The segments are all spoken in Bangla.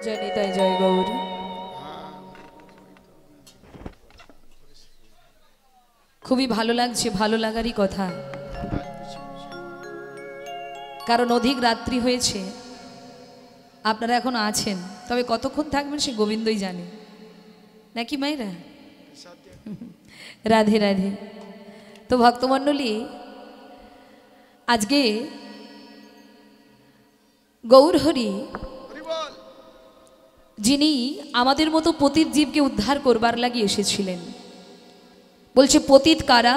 জয় নিতাই জয় গৌর। খুবই ভালো লাগছে, ভালো লাগারই কথা, কারণ অধিক রাত্রি হয়েছে, আপনারা এখন আছেন, তবে কতক্ষণ থাকবেন সে গোবিন্দই জানে, নাকি মায়েরা? রাধে রাধে। তো ভক্তমণ্ডলী, আজকে গৌরহরি যিনি আমাদের মতো পতিত জীবকে উদ্ধার করবার লাগি এসেছিলেন, বলছে পতিত কারা?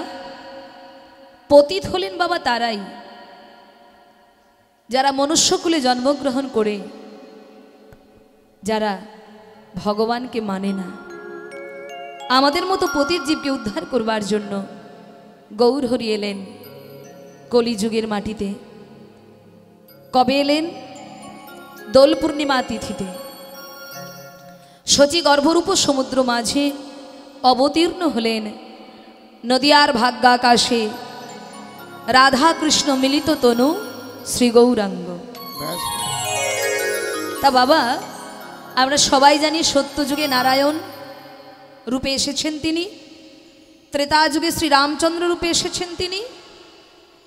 পতিত হলেন বাবা তারাই যারা মনুষ্যকুলে জন্মগ্রহণ করে যারা ভগবানকে মানে না। আমাদের মতো পতিত জীবকে উদ্ধার করবার জন্য গৌরহরি এলেন কলিযুগের মাটিতে। কবে এলেন? দোল পূর্ণিমা তিথিতে। শচী গর্ভরূপ সমুদ্র মাঝে অবতীর্ণ হলেন নদিয়ার ভাগ্যাকাশে রাধা কৃষ্ণ মিলিত তনু শ্রী গৌরাঙ্গ। তা বাবা, আমরা সবাই জানি সত্যযুগে নারায়ণ রূপে এসেছেন তিনি, ত্রেতা যুগে শ্রী রামচন্দ্র রূপে এসেছেন তিনি,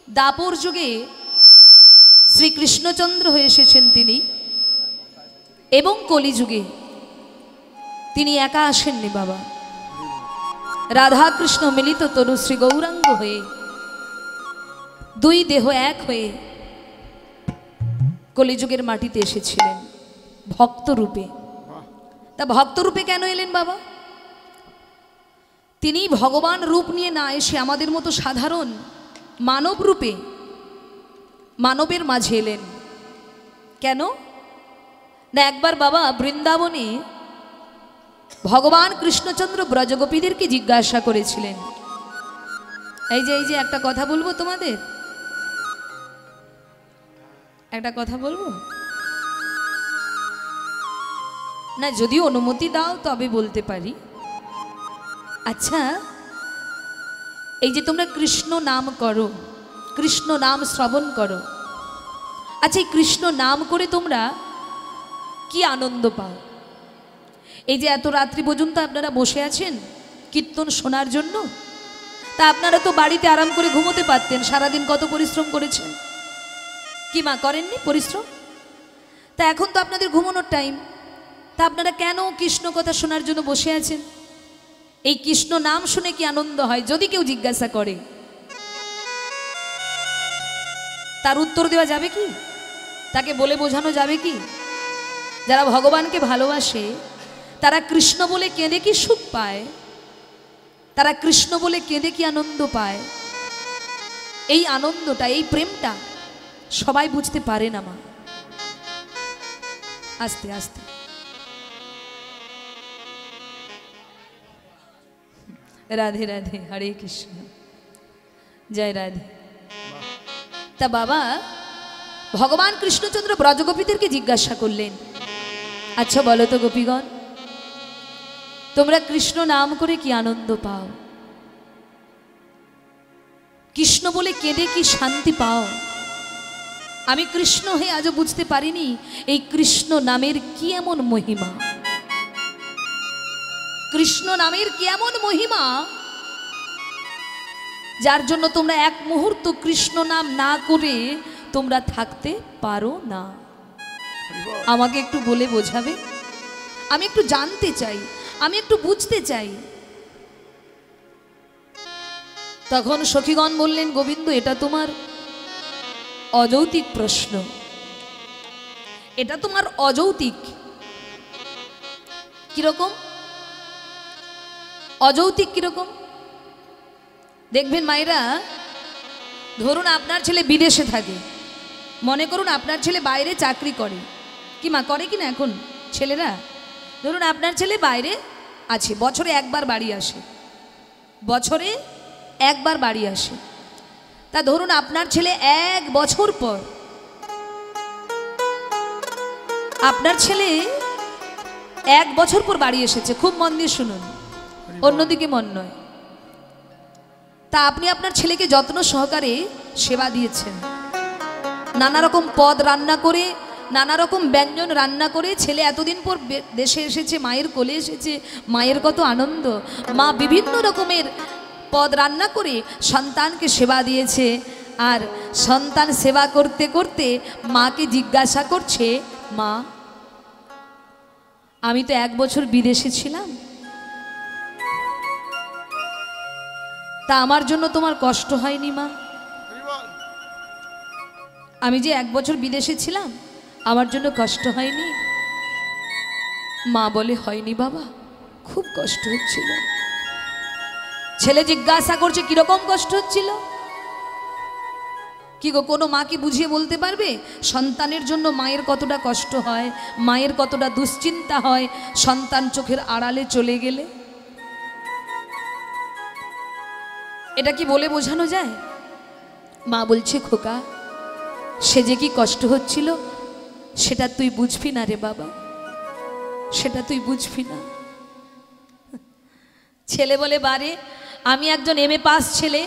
দাপর যুগে শ্রীকৃষ্ণচন্দ্র হয়ে এসেছেন তিনি, এবং কলিযুগে তিনি একা আসেননি বাবা, রাধা কৃষ্ণ মিলিত তনু শ্রী গৌরাঙ্গ হয়ে দুই দেহ এক হয়ে কলিযুগের মাটিতে এসেছিলেন ভক্ত রূপে। তা ভক্ত রূপে কেন এলেন বাবা? তিনি ভগবান রূপ নিয়ে না এসে আমাদের মতো সাধারণ মানব রূপে মানবের মাঝে এলেন। কেন না, একবার বাবা বৃন্দাবনে ভগবান কৃষ্ণচন্দ্র ব্রজগোপীদেরকে জিজ্ঞাসা করেছিলেন, এই যে একটা কথা বলবো তোমাদের, একটা কথা বলবো না, যদি অনুমতি দাও তবে বলতে পারি। আচ্ছা, এই যে তোমরা কৃষ্ণ নাম করো, কৃষ্ণ নাম শ্রবণ করো, আচ্ছা এই কৃষ্ণ নাম করে তোমরা কি আনন্দ পাও? এই যে এত রাত্রি পর্যন্ত আপনারা বসে আছেন কীর্তন শোনার জন্য, তা আপনারা তো বাড়িতে আরাম করে ঘুমোতে পারতেন, সারাদিন কত পরিশ্রম করেছেন, কি মা করেননি পরিশ্রম? তা এখন তো আপনাদের ঘুমানোর টাইম, তা আপনারা কেন কৃষ্ণ কথা শোনার জন্য বসে আছেন? এই কৃষ্ণ নাম শুনে কি আনন্দ হয় যদি কেউ জিজ্ঞাসা করে? তার উত্তর দেওয়া যাবে কি? তাকে বলে বোঝানো যাবে কি? যারা ভগবানকে ভালোবাসে তারা কৃষ্ণ বলে কেঁদে কি সুখ পায়, তারা কৃষ্ণ বলে কেঁদে কি আনন্দ পায়? এই আনন্দটা, এই প্রেমটা সবাই বুঝতে পারে না মা। আস্তে আস্তে রাধে রাধে, হরে কৃষ্ণ, জয় রাধে। তা বাবা ভগবান কৃষ্ণচন্দ্র ব্রজগোপীদেরকে জিজ্ঞাসা করলেন, আচ্ছা বলো তো গোপীগণ, তোমরা কৃষ্ণ নাম করে কি আনন্দ পাও? কৃষ্ণ বলে কেঁদে কি শান্তি পাও? আমি কৃষ্ণ হয়ে আজও বুঝতে পারিনি এই কৃষ্ণ নামের কি এমন মহিমা, কৃষ্ণ নামের কি এমন মহিমা যার জন্য তোমরা এক মুহূর্ত কৃষ্ণ নাম না করে তোমরা থাকতে পারো না। আমাকে একটু বলে বোঝাবে? আমি একটু জানতে চাই, আমি একটু বুঝতে চাই। তখন সখীগণ বললেন, গোবিন্দ এটা তোমার অযৌক্তিক প্রশ্ন, এটা তোমার অযৌক্তিক। কিরকম অযৌক্তিক? কিরকম দেখবেন মায়েরা, ধরুন আপনার ছেলে বিদেশে থাকে, মনে করুন আপনার ছেলে বাইরে চাকরি করে, কি মা করে কি না এখন ছেলেরা? ধরুন আপনার ছেলে বাইরে আছে, বছরে একবার বাড়ি আসে, বছরে একবার বাড়ি আসে। তা ধরুন আপনার ছেলে 1 বছর পর, আপনার ছেলে 1 বছর পর বাড়ি এসেছে, খুব মন দিয়ে শুনুন, অন্যদিকে মন নয়। তা আপনি আপনার ছেলেকে যত্ন সহকারে সেবা দিয়েছেন, নানা রকম পদ রান্না করে নানা রকম ব্যঞ্জন রান্না করে ছেলে এতদিন পর দেশে এসেছে, মায়ের কোলে এসেছে, মায়ের কত আনন্দ। মা বিভিন্ন রকমের পদ রান্না করে সন্তানকে সেবা দিয়েছে। আর সন্তান সেবা করতে করতে মাকে জিজ্ঞাসা করছে, মা আমি তো 1 বছর বিদেশে ছিলাম, তা আমার জন্য তোমার কষ্ট হয়নি মা? আমি যে 1 বছর বিদেশে ছিলাম, আমার জন্য কষ্ট হয়নি? মা বলে, হয়নি বাবা, খুব কষ্ট হচ্ছিল। ছেলে জিজ্ঞাসা করছে, কিরকম কষ্ট হচ্ছিল? কি গো, কোনো মা কি বুঝিয়ে বলতে পারবে সন্তানের জন্য মায়ের কতটা কষ্ট হয়, মায়ের কতটা দুশ্চিন্তা হয় সন্তান চোখের আড়ালে চলে গেলে? এটা কি বলে বোঝানো যায়? মা বলছে, খোকা সে যে কি কষ্ট হচ্ছিল সেটা তুই বুঝবি না রে বাবা, সেটা তুই বুঝবি না। ছেলে বলে, বারে আমি একজন MA পাস ছেলে,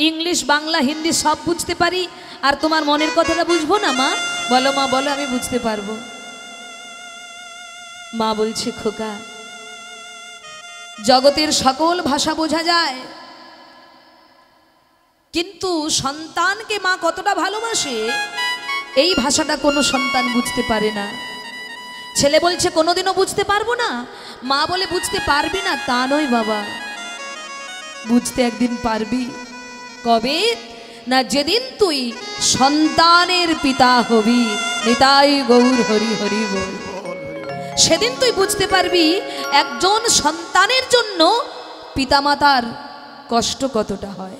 ইংলিশ বাংলা হিন্দি সব বুঝতে পারি, আর তোমার মনের কথাটা বুঝবো না মা? বলো মা বলো, আমি বুঝতে পারবো। মা বলছে, খোকা জগতের সকল ভাষা বোঝা যায়, কিন্তু সন্তানকে মা কতটা ভালোবাসে এই ভাষাটা কোনো সন্তান বুঝতে পারে না। ছেলে বলছে, কোনোদিনও বুঝতে পারবো না। মা বলে, বুঝতে পারবি না তা নয় বাবা, বুঝতে একদিন পারবি। কবে না, যেদিন তুই সন্তানের পিতা হবি। নিতাই গৌর হরি হরি বল। সেদিন তুই বুঝতে পারবি একজন সন্তানের জন্য পিতামাতার কষ্ট কতটা হয়।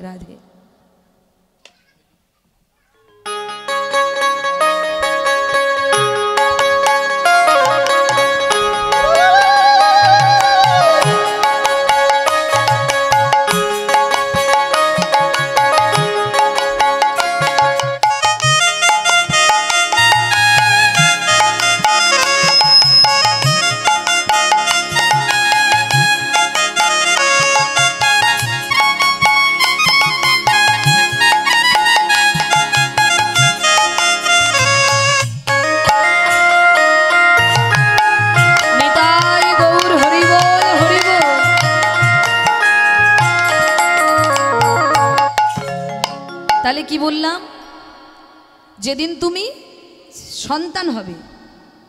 রাধে। তাহলে কি বললাম, যেদিন তুমি সন্তান হবে,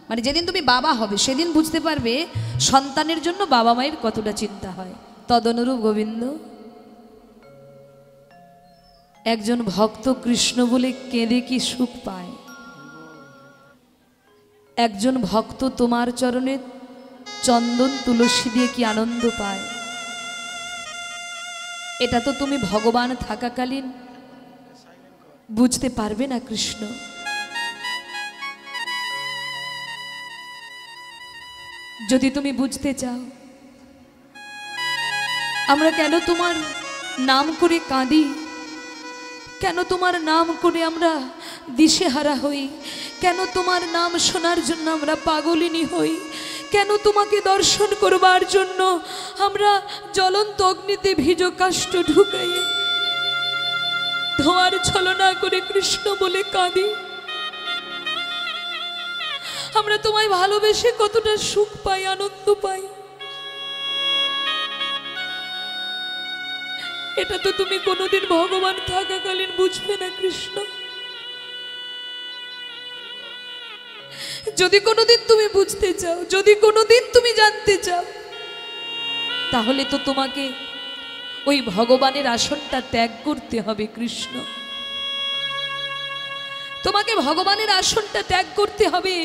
মানে যেদিন তুমি বাবা হবে, সেদিন বুঝতে পারবে সন্তানের জন্য বাবা মায়ের কতটা চিন্তা হয়। তদনুরূপ গোবিন্দ একজন ভক্ত কৃষ্ণ বলে কেঁদে কি সুখ পায়, একজন ভক্ত তোমার চরণে চন্দন তুলসী দিয়ে কি আনন্দ পায়। এটা তো তুমি ভগবান থাকাকালীন বুঝতে পারবে না কৃষ্ণ। যদি তুমি বুঝতে চাও আমরা কেন তোমার নাম করে কাঁদি, কেন তোমার নাম করে আমরা দিশেহারা হই, কেন তোমার নাম শোনার জন্য আমরা পাগলিনী হই, কেন তোমাকে দর্শন করবার জন্য আমরা জ্বলন্ত অগ্নিতে ভিজ কাষ্ঠ ঢুকাই ধোঁয়ার ছলনা করে কৃষ্ণ বলে কাঁদি। আমরা তোমায় ভালোবেসে কতটা সুখ পাই, আনন্দ পাই। এটা তো তুমি কোনোদিন ভগবান থাকাকালীন বুঝবে না কৃষ্ণ। যদি কোনোদিন তুমি বুঝতে চাও, যদি কোনোদিন তুমি জানতে চাও, তাহলে তো তোমাকে ওই ভগবানের আসনটা ত্যাগ করতে হবে কৃষ্ণ। তোমাকে ভগবানের আসনটা ত্যাগ করতে হবে।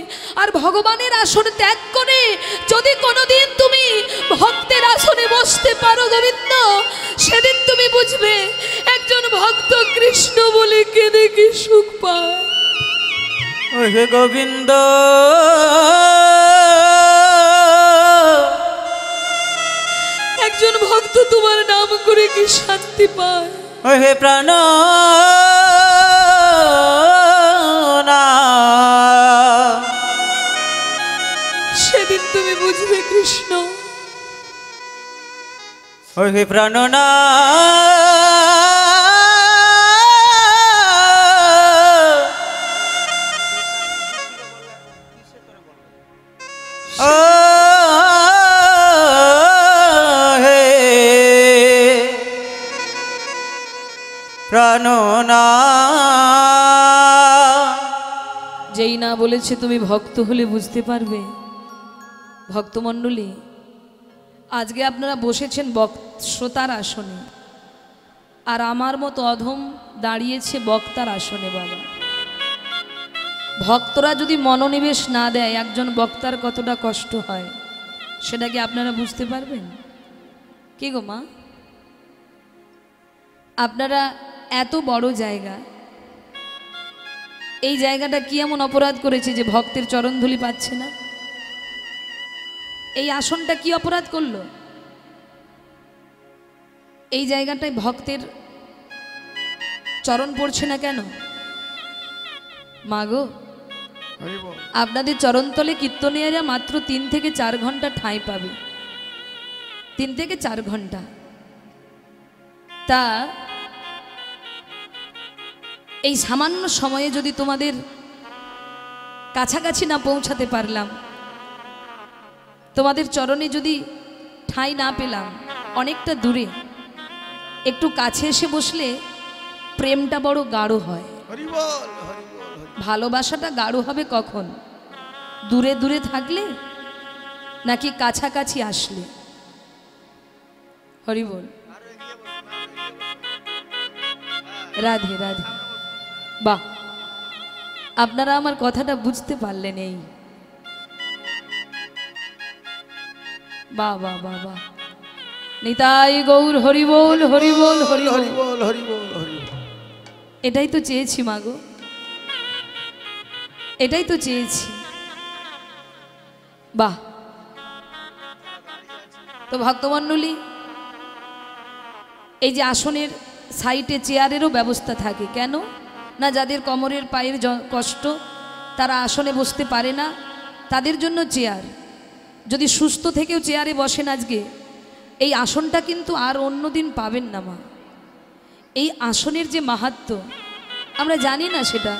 আর ভগবানের আসন ত্যাগ করে যদি কোনোদিন তুমি ভক্তের আসনে বসতে পারো গোবিন্দ, সেদিন তুমি বুঝবে একজন ভক্ত কৃষ্ণ বলে কেঁদে কি সুখ পায়। ওহে গোবিন্দ একজন ভক্ত তোমার নাম করে কি শান্তি পায়। ওহে প্রাণ সেদিন তুমি বুঝবে কৃষ্ণ। ওহে প্রাণ ও হে প্রাণনা যেই না বলেছে তুমি ভক্ত হলে বুঝতে পারবে। ভক্তমণ্ডলী, আজকে আপনারা বসেছেন শ্রোতার আসনে, আর আমার মতো অধম দাঁড়িয়েছে বক্তার আসনে। বাবা, ভক্তরা যদি মনোনিবেশ না দেয় একজন বক্তার কতটা কষ্ট হয় সেটা কি আপনারা বুঝতে পারবেন? কি গো মা, আপনারা এত বড় জায়গা, এই জায়গাটা কি এমন অপরাধ করেছে যে ভক্তের চরণধুলি পাচ্ছে না? এই আসনটা কি অপরাধ করলো? এই জায়গাটায় ভক্তের চরণ পড়ছে না কেন? মাগো, আপনাদের চরণতলে কীর্তনীয়রা মাত্র 3 থেকে 4 ঘন্টা ঠাঁই পাবে। 3 থেকে 4 ঘন্টা। তা এই সামান্য সময়ে যদি তোমাদের কাছাকাছি না পৌঁছাতে পারলাম, তোমাদের চরণে যদি ঠাঁই না পেলাম, অনেকটা দূরে, একটু কাছে এসে বসলে প্রেমটা বড় গাঢ় হয়। ভালোবাসাটা গাঢ় হবে কখন? দূরে দূরে থাকলে নাকি কাছাকাছি আসলে? হরি বল। রাধে রাধে। বাহ, আপনারা আমার কথাটা বুঝতে পারলেন। এই বাহ বাহ বাহ বাহ, নিতাই গৌর হরি বল হরি বল হরি বল হরি বল। এটাই তো চেয়েছি মাগো, এটাই তো চেয়েছি। বাহ। তো ভক্তমণ্ডলী, এই যে আসনের সাইডে চেয়ারেরও ব্যবস্থা থাকে কেন না? যাদের কোমরের পায়ের কষ্ট, তারা আসনে বসতে পারে না, তাদের জন্য চেয়ার। যদি সুস্থ থেকেও চেয়ারে বসেন আজকে, এই আসনটা কিন্তু আর অন্য দিন পাবেন না মা। এই আসনের যে মাহাত্ম্য আমরা জানি না সেটা।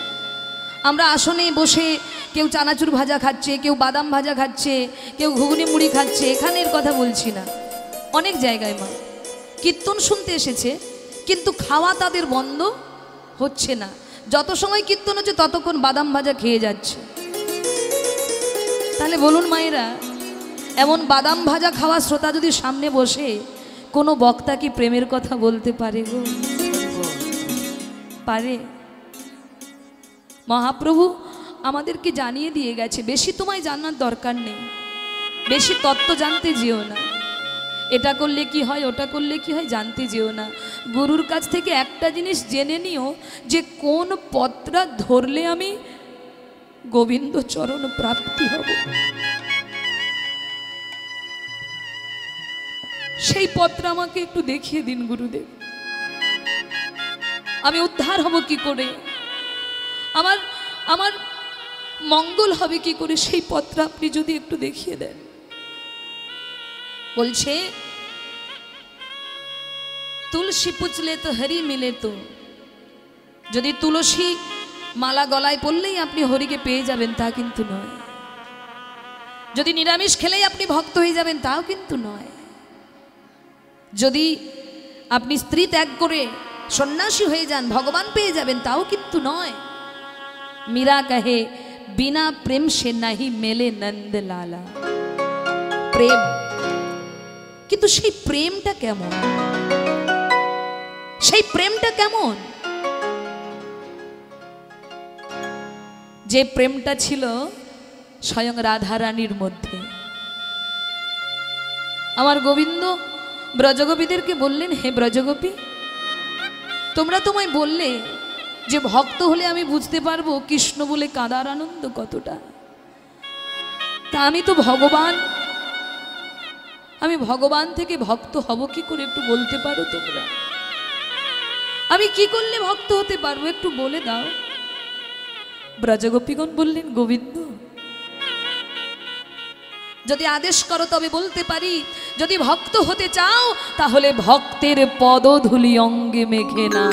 আমরা আসনে বসে কেউ চানাচুর ভাজা খাচ্ছে, কেউ বাদাম ভাজা খাচ্ছে, কেউ ঘুগনি মুড়ি খাচ্ছে, এখানের কথা বলছি না। অনেক জায়গায় মা কীর্তন শুনতে এসেছে, কিন্তু খাওয়া তাদের বন্ধ হচ্ছে না। যত সময় কীর্তন হচ্ছে ততক্ষণ বাদাম ভাজা খেয়ে যাচ্ছে। তাহলে বলুন মায়েরা, এমন বাদাম ভাজা খাওয়া শ্রোতা যদি সামনে বসে, কোনো বক্তা কি প্রেমের কথা বলতে পারে গো? পারে? মহাপ্রভু আমাদেরকে জানিয়ে দিয়ে গেছে, বেশি তোমায় জানার দরকার নেই, বেশি তত্ত্ব জানতে যেও না, এটা করলে কি হয় ওটা করলে কি হয় জানতে যেও না। গুরুর কাছ থেকে একটা জিনিস জেনে নিও, যে কোন পত্রা ধরলে আমি গোবিন্দ চরণ প্রাপ্তি হব, সেই পত্র আমাকে একটু দেখিয়ে দিন গুরুদেব। আমি উদ্ধার হব কি করে, আমার আমার মঙ্গল হবে কি করে, সেই পত্র আপনি যদি একটু দেখিয়ে দেন। বলছে তুলসী পুছলে তো হরি মিলে। তো যদি তুলসী মালা গলায় পড়লেই আপনি হরিকে পেয়ে যাবেন তা কিন্তু নয়। যদি নিরামিষ খেলেই আপনি ভক্ত হয়ে যাবেন তাও কিন্তু নয়। যদি আপনি স্ত্রী ত্যাগ করে সন্ন্যাসী হয়ে যান ভগবান পেয়ে যাবেন তাও কিন্তু নয়। মীরা কহে বিনা প্রেম সে নাহি মেলে নন্দ লালা। প্রেম, কিন্তু সেই প্রেমটা কেমন, সেই প্রেমটা কেমন? যে প্রেমটা ছিল স্বয়ং রাধা রানীর মধ্যে। আমার গোবিন্দ ব্রজগোপীদেরকে বললেন, হে ব্রজগোপী, তোমরা তোমায় বললে যে ভক্ত হলে আমি বুঝতে পারবো কৃষ্ণ বলে কাঁদার আনন্দ কতটা। তা আমি তো ভগবান, আমি ভগবান থেকে ভক্ত হব কি করে একটু বলতে পারো তোমরা? আমি কি করলে ভক্ত হতে পারবো একটু বলে দাও। ব্রজগোপীগণ বললেন, গোবিন্দ যদি আদেশ করো তবে বলতে পারি, যদি ভক্ত হতে চাও তাহলে ভক্তের পদধূলি অঙ্গে মেখে না।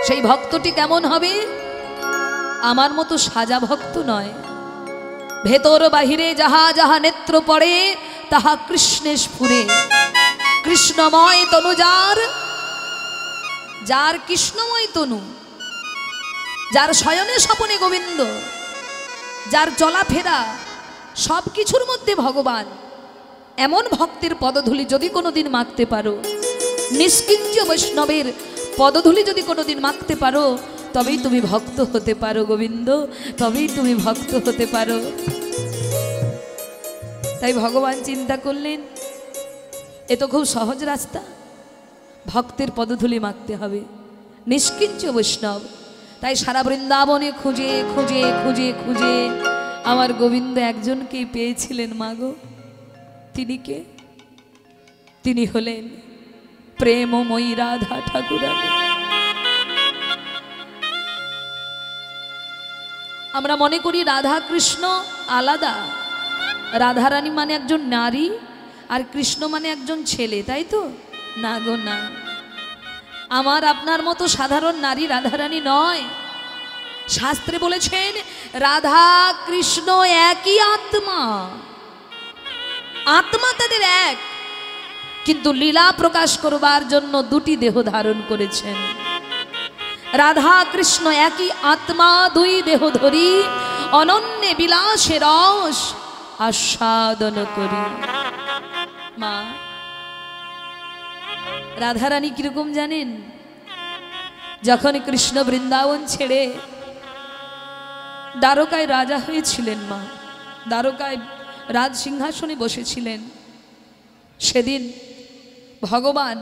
সেই ভক্তটি কেমন হবে? আমার মতো সাজা ভক্ত নয়, ভেতর বাহিরে যাহা যাহা নেত্র পড়ে তাহা কৃষ্ণে স্ফুরে। কৃষ্ণময় তনু যার, যার কৃষ্ণময় তনু, যার শয়নে স্বপনে গোবিন্দ, যার চলাফেরা সব কিছুর মধ্যে ভগবান, এমন ভক্তের পদধূলি যদি কোনোদিন মাখতে পারো, নিষ্কিঞ্চ বৈষ্ণবের পদধূলি যদি কোনোদিন মাখতে পারো, তবেই তুমি ভক্ত হতে পারো গোবিন্দ, তবেই তুমি ভক্ত হতে পারো। তাই ভগবান চিন্তা করলেন এ তো খুব সহজ রাস্তা, ভক্তের পদধূলি মাখতে হবে, নিষ্কিঞ্চ বৈষ্ণব। তাই সারা বৃন্দাবনে খুঁজে খুঁজে খুঁজে খুঁজে আমার গোবিন্দ একজনকেই পেয়েছিলেন মাগো। তিনি কে? তিনি হলেন প্রেমময়ী রাধা ঠাকুরানী। আমরা মনে করি রাধা কৃষ্ণ আলাদা, রাধারানী মানে একজন নারী আর কৃষ্ণ মানে একজন ছেলে, তাই তো? না গো না, আমার আপনার মতো সাধারণ নারী রাধারানী নয়। শাস্ত্রে বলেছেন রাধা কৃষ্ণ একই আত্মা, আত্মা তাদের এক, কিন্তু লীলা প্রকাশ করবার জন্য দুটি দেহ ধারণ করেছেন। রাধা কৃষ্ণ একই আত্মা, দুই দেহ ধরি অনন্যে বিলাসে রস আস্বাদন করি। মা রাধারানী কিরকম জানেন? যখন কৃষ্ণ বৃন্দাবন ছেড়ে দ্বারকায় রাজা হয়েছিলেন, মা দ্বারকায় রাজ সিংহাসনে বসেছিলেন, সেদিন ভগবান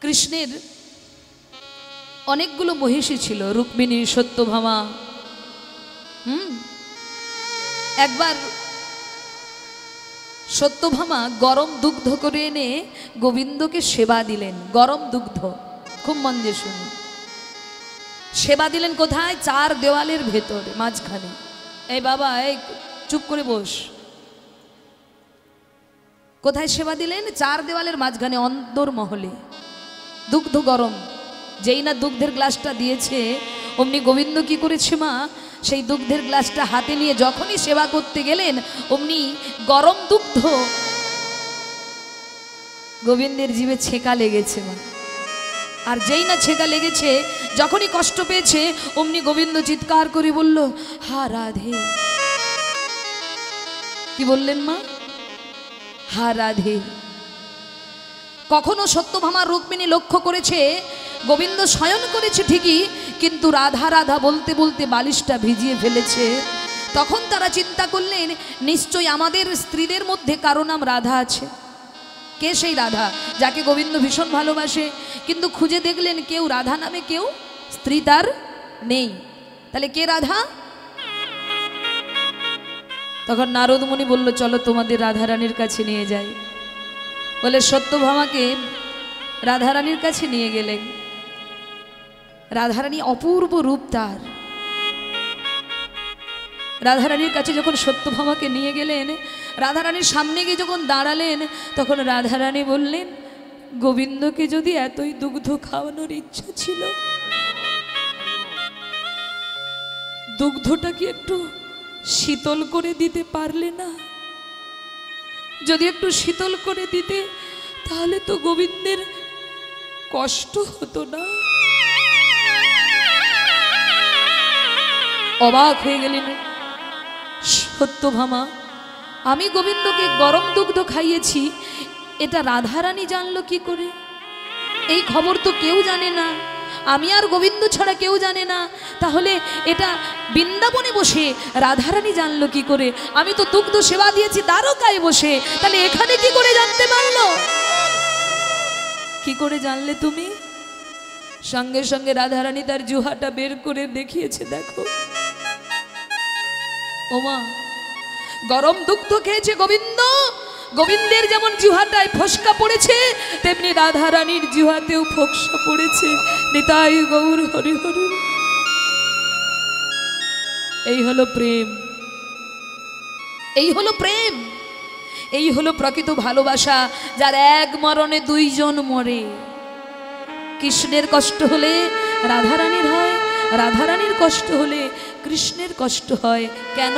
কৃষ্ণের অনেকগুলো মহিষী ছিল, রুক্মিণী, সত্যভামা। একবার সত্যভামা গরম দুগ্ধ করে এনে গোবিন্দকে সেবা দিলেন, গরম দুগ্ধ, খুব মন দিয়ে শুনুন। সেবা দিলেন কোথায়? চার দেওয়ালের ভেতরে মাঝখানে। এই বাবা, এই চুপ করে বস। কোথায় সেবা দিলেন? চার দেওয়ালের মাঝখানে, অন্তর্মহলে। দুগ্ধ গরম, যেই না দুগ্ধের গ্লাসটা দিয়েছে অমনি গোবিন্দ কি করেছে মা, সেই দুগ্ধের গ্লাসটা হাতে নিয়ে যখনই সেবা করতে গেলেন অমনি গরম দুগ্ধ গোবিন্দের জিভে ছেঁকা লেগেছে মা। আর যেই না ছেঁকা লেগেছে, যখনই কষ্ট পেয়েছে অমনি গোবিন্দ চিৎকার করে বলল, হা রাধে। কি বললেন মা? হা রাধে। কখনো সত্যভামা রুক্মিণী লক্ষ্য করেছে গোবিন্দ শয়ন করেছে ঠিকই, কিন্তু রাধা রাধা বলতে বলতে বালিশটা ভিজিয়ে ফেলেছে। তখন তারা চিন্তা করলেন নিশ্চয়ই আমাদের স্ত্রীদের মধ্যে কারো নাম রাধা আছে। কে সেই রাধা যাকে গোবিন্দ ভীষণ ভালোবাসে? কিন্তু খুঁজে দেখলেন কেউ রাধা নামে কেউ স্ত্রী তার নেই। তাহলে কে রাধা? তখন নারদ মুনি বলল, চলো তোমাদের রাধারানীর কাছে নিয়ে যাই। বলে সত্যভামাকে রাধারানীর কাছে নিয়ে গেলেন। রাধারানী অপূর্ব রূপ তার। রাধারানীর কাছে যখন সত্যভামাকে নিয়ে গেলেন, রাধারানীর সামনে গিয়ে যখন দাঁড়ালেন, তখন রাধারানী বললেন, গোবিন্দকে যদি এতই দুগ্ধ খাওয়ানোর ইচ্ছা ছিল, দুগ্ধটা কি একটু শীতল করে দিতে পারলে না? যদি একটু শীতল করে দিতে তাহলে তো গোবিন্দের কষ্ট হতো না। অবাক হয়ে গেলেন সত্যভামা। আমি গোবিন্দকে গরম দুগ্ধ খাইয়েছি, এটা রাধারানী জানলো কি করে? এই খবর তো কেউ জানে না, আমি আর গোবিন্দ ছাড়া কেউ জানে না। তাহলে এটা বৃন্দাবনে বসে রাধারানী জানলো কি করে? আমি তো দুগ্ধ সেবা দিয়েছি দ্বারকায় বসে, তাহলে এখানে কি করে জানতে পারলো? কি করে জানলে তুমি? সঙ্গে সঙ্গে রাধারানী তার জুহাটা বের করে দেখিয়েছে, দেখো ওমা, গরম দুগ্ধ খেয়েছে গোবিন্দ। গোবিন্দের যেমন জিহ্বাটায় ফোসকা পড়েছে, তেমনি রাধারানীর জিহ্বাতেও ফোসকা পড়েছে। নিতাই গৌর হরি হরি। এই হলো প্রেম, এই হলো প্রেম, এই হলো প্রকৃত ভালোবাসা, যার এক মরণে দুইজন মরে। কৃষ্ণের কষ্ট হলে রাধারানীর হয়, রাধারানীর কষ্ট হলে কৃষ্ণের কষ্ট হয়। কেন?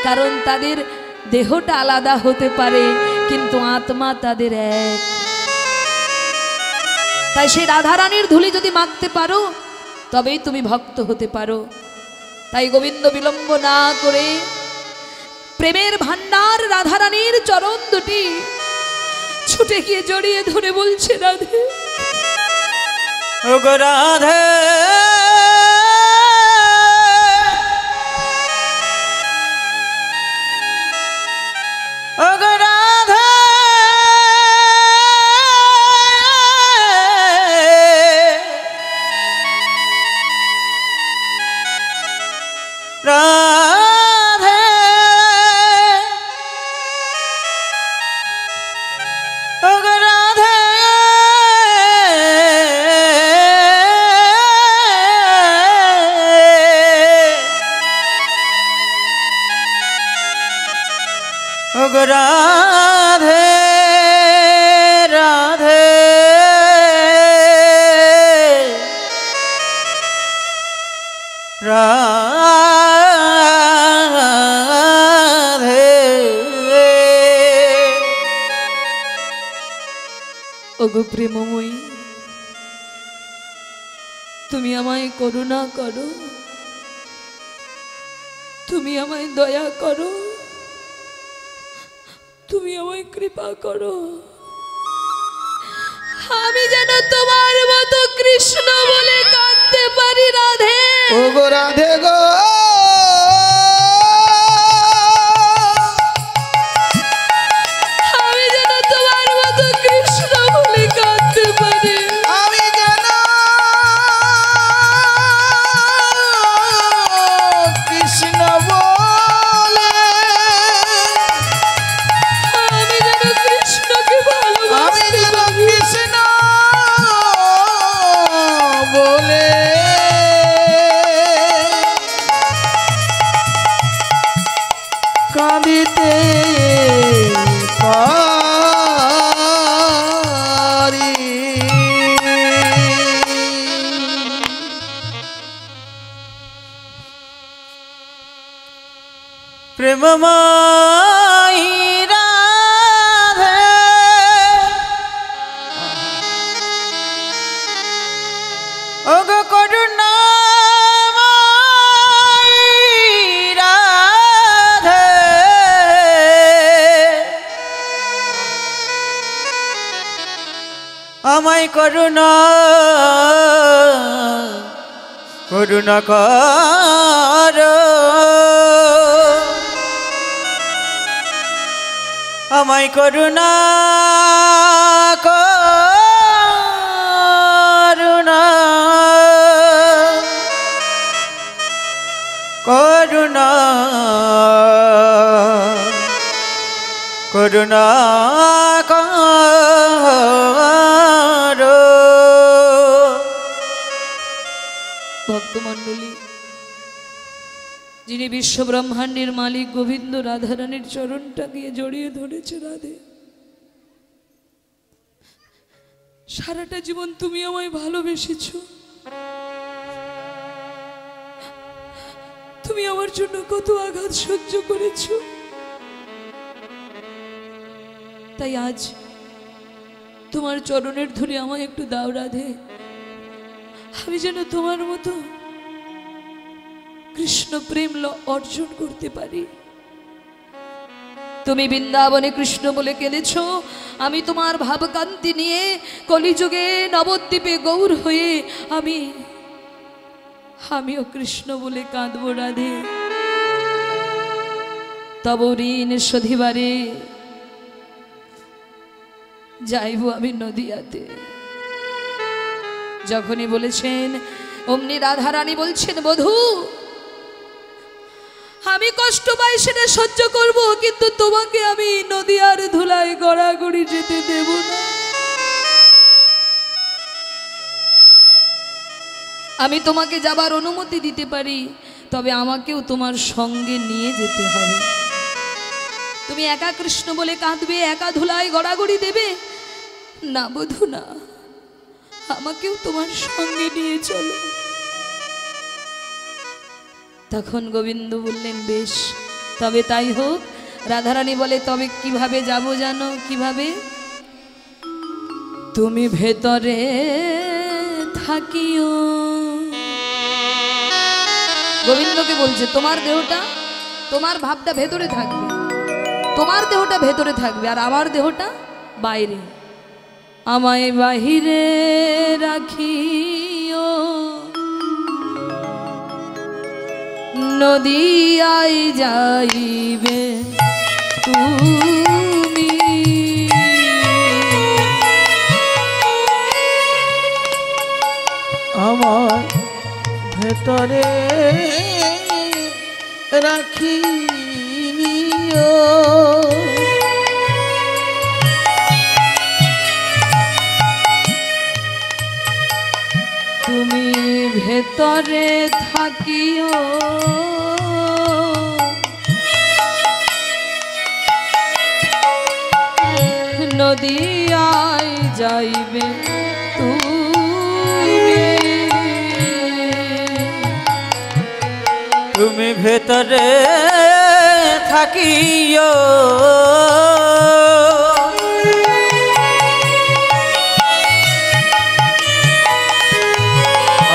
কারণ তাদের দেহটা আলাদা হতে পারে কিন্তু আত্মা তাদের এক। তাই সেই রাধারানীর ধুলি যদি মাখতে পারো তবেই তুমি ভক্ত হতে পারো। তাই গোবিন্দ বিলম্ব না করে প্রেমের ভান্ডার রাধারানীর চরণ দুটি ছুটে গিয়ে জড়িয়ে ধরে বলছে, রাধে ওগো রাধে ওগো রাধে রাধে ওগো রাধে ওগো রাধে রাধে রাধে ওগো প্রেমময়ী, তুমি আমায় করুণা করো, তুমি আমায় দয়া করো, তুমি আমায় কৃপা করো। আমি যেন তোমার মতো কৃষ্ণ বলে কাঁদতে পারি রাধে। ওগো রাধে গো আমি যেন তোমার মতো কৃষ্ণ বলে কাঁদতে পারি। আমি যেন কৃষ্ণ বলে আমি যেন কৃষ্ণকে আমি ভালোবাসতে যেন পারি। কৃষ্ণ বলে কাঁদিতে পারি। প্রেমময়ী রাধে ওগো করুণাময়ী রাধে আমায় করুণা করুণা করো আমায় করুণা করুণা করুণা করুণা করো। ভক্তমণ্ডলী, যিনি বিশ্ব ব্রহ্মাণ্ডের মালিক গোবিন্দ রাধারানীর চরণটা গিয়ে জড়িয়ে ধরেছে। রাধে, সারাটা জীবন তুমি আমায় ভালোবেসেছো, তুমি আমার জন্য কত আঘাত সহ্য করেছো। তাই আজ তোমার চরণের ধরে আমায় একটু দাও রাধে, আমি যেন তোমার মতো কৃষ্ণ প্রেম অর্জন করতে পারি। তুমি বৃন্দাবনে কৃষ্ণ বলে কেঁদেছ, আমি তোমার ভাবকান্তি নিয়ে কলিযুগে নবদ্বীপে গৌর হয়ে আমিও কৃষ্ণ বলে কাঁদব রাধে। তব ঋণ শোধিবারে যাইব আমি নদিয়াতে। যখনই বলেছেন অমনি রাধারানী বলছেন, বধূ আমি কষ্ট পাই সেটা সহ্য করব, কিন্তু তোমাকে আমি নদিয়ার ধুলায় গড়াগড়ি যেতে দেব না। আমি তোমাকে যাবার অনুমতি দিতে পারি, তবে আমাকেও তোমার সঙ্গে নিয়ে যেতে হবে। তুমি একা কৃষ্ণ বলে কাঁদবে, একা ধুলায় গড়াগড়ি দেবে না বধূ, না, আমাকেও তোমার সঙ্গে নিয়ে চলো। তখন গোবিন্দ বললেন বেশ, তবে তাই হোক। রাধারানী বলে তবে কিভাবে যাব জানো? কিভাবে? তুমি ভেতরে থাকিও। গোবিন্দকে বলছে তোমার দেহটা, তোমার ভাবটা ভেতরে থাকবে, তোমার দেহটা ভেতরে থাকবে, আর আমার দেহটা বাইরে। আমায় বাহিরে রাখিও, নদিয়ায় যাইবে তুমি। আমার ভেতরে রাখিও, তুমি ভেতরে থাকিও, নদিয়ায় যাইবে তুমি ভেতরে থাকিও,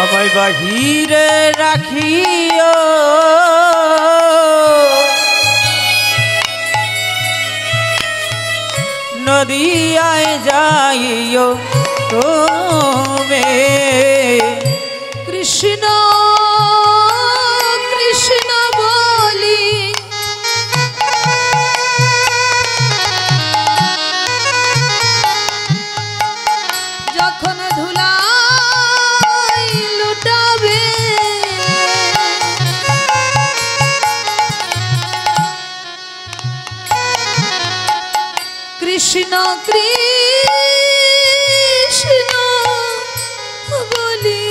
আমায় বাহিরে রাখিও, নদিয়ায় যাইও তুমি। কৃষ্ণ কৃষ্ণ বলি যখন ধুলাই লুটাবে, কৃষ্ণ কৃষ্ণ বলি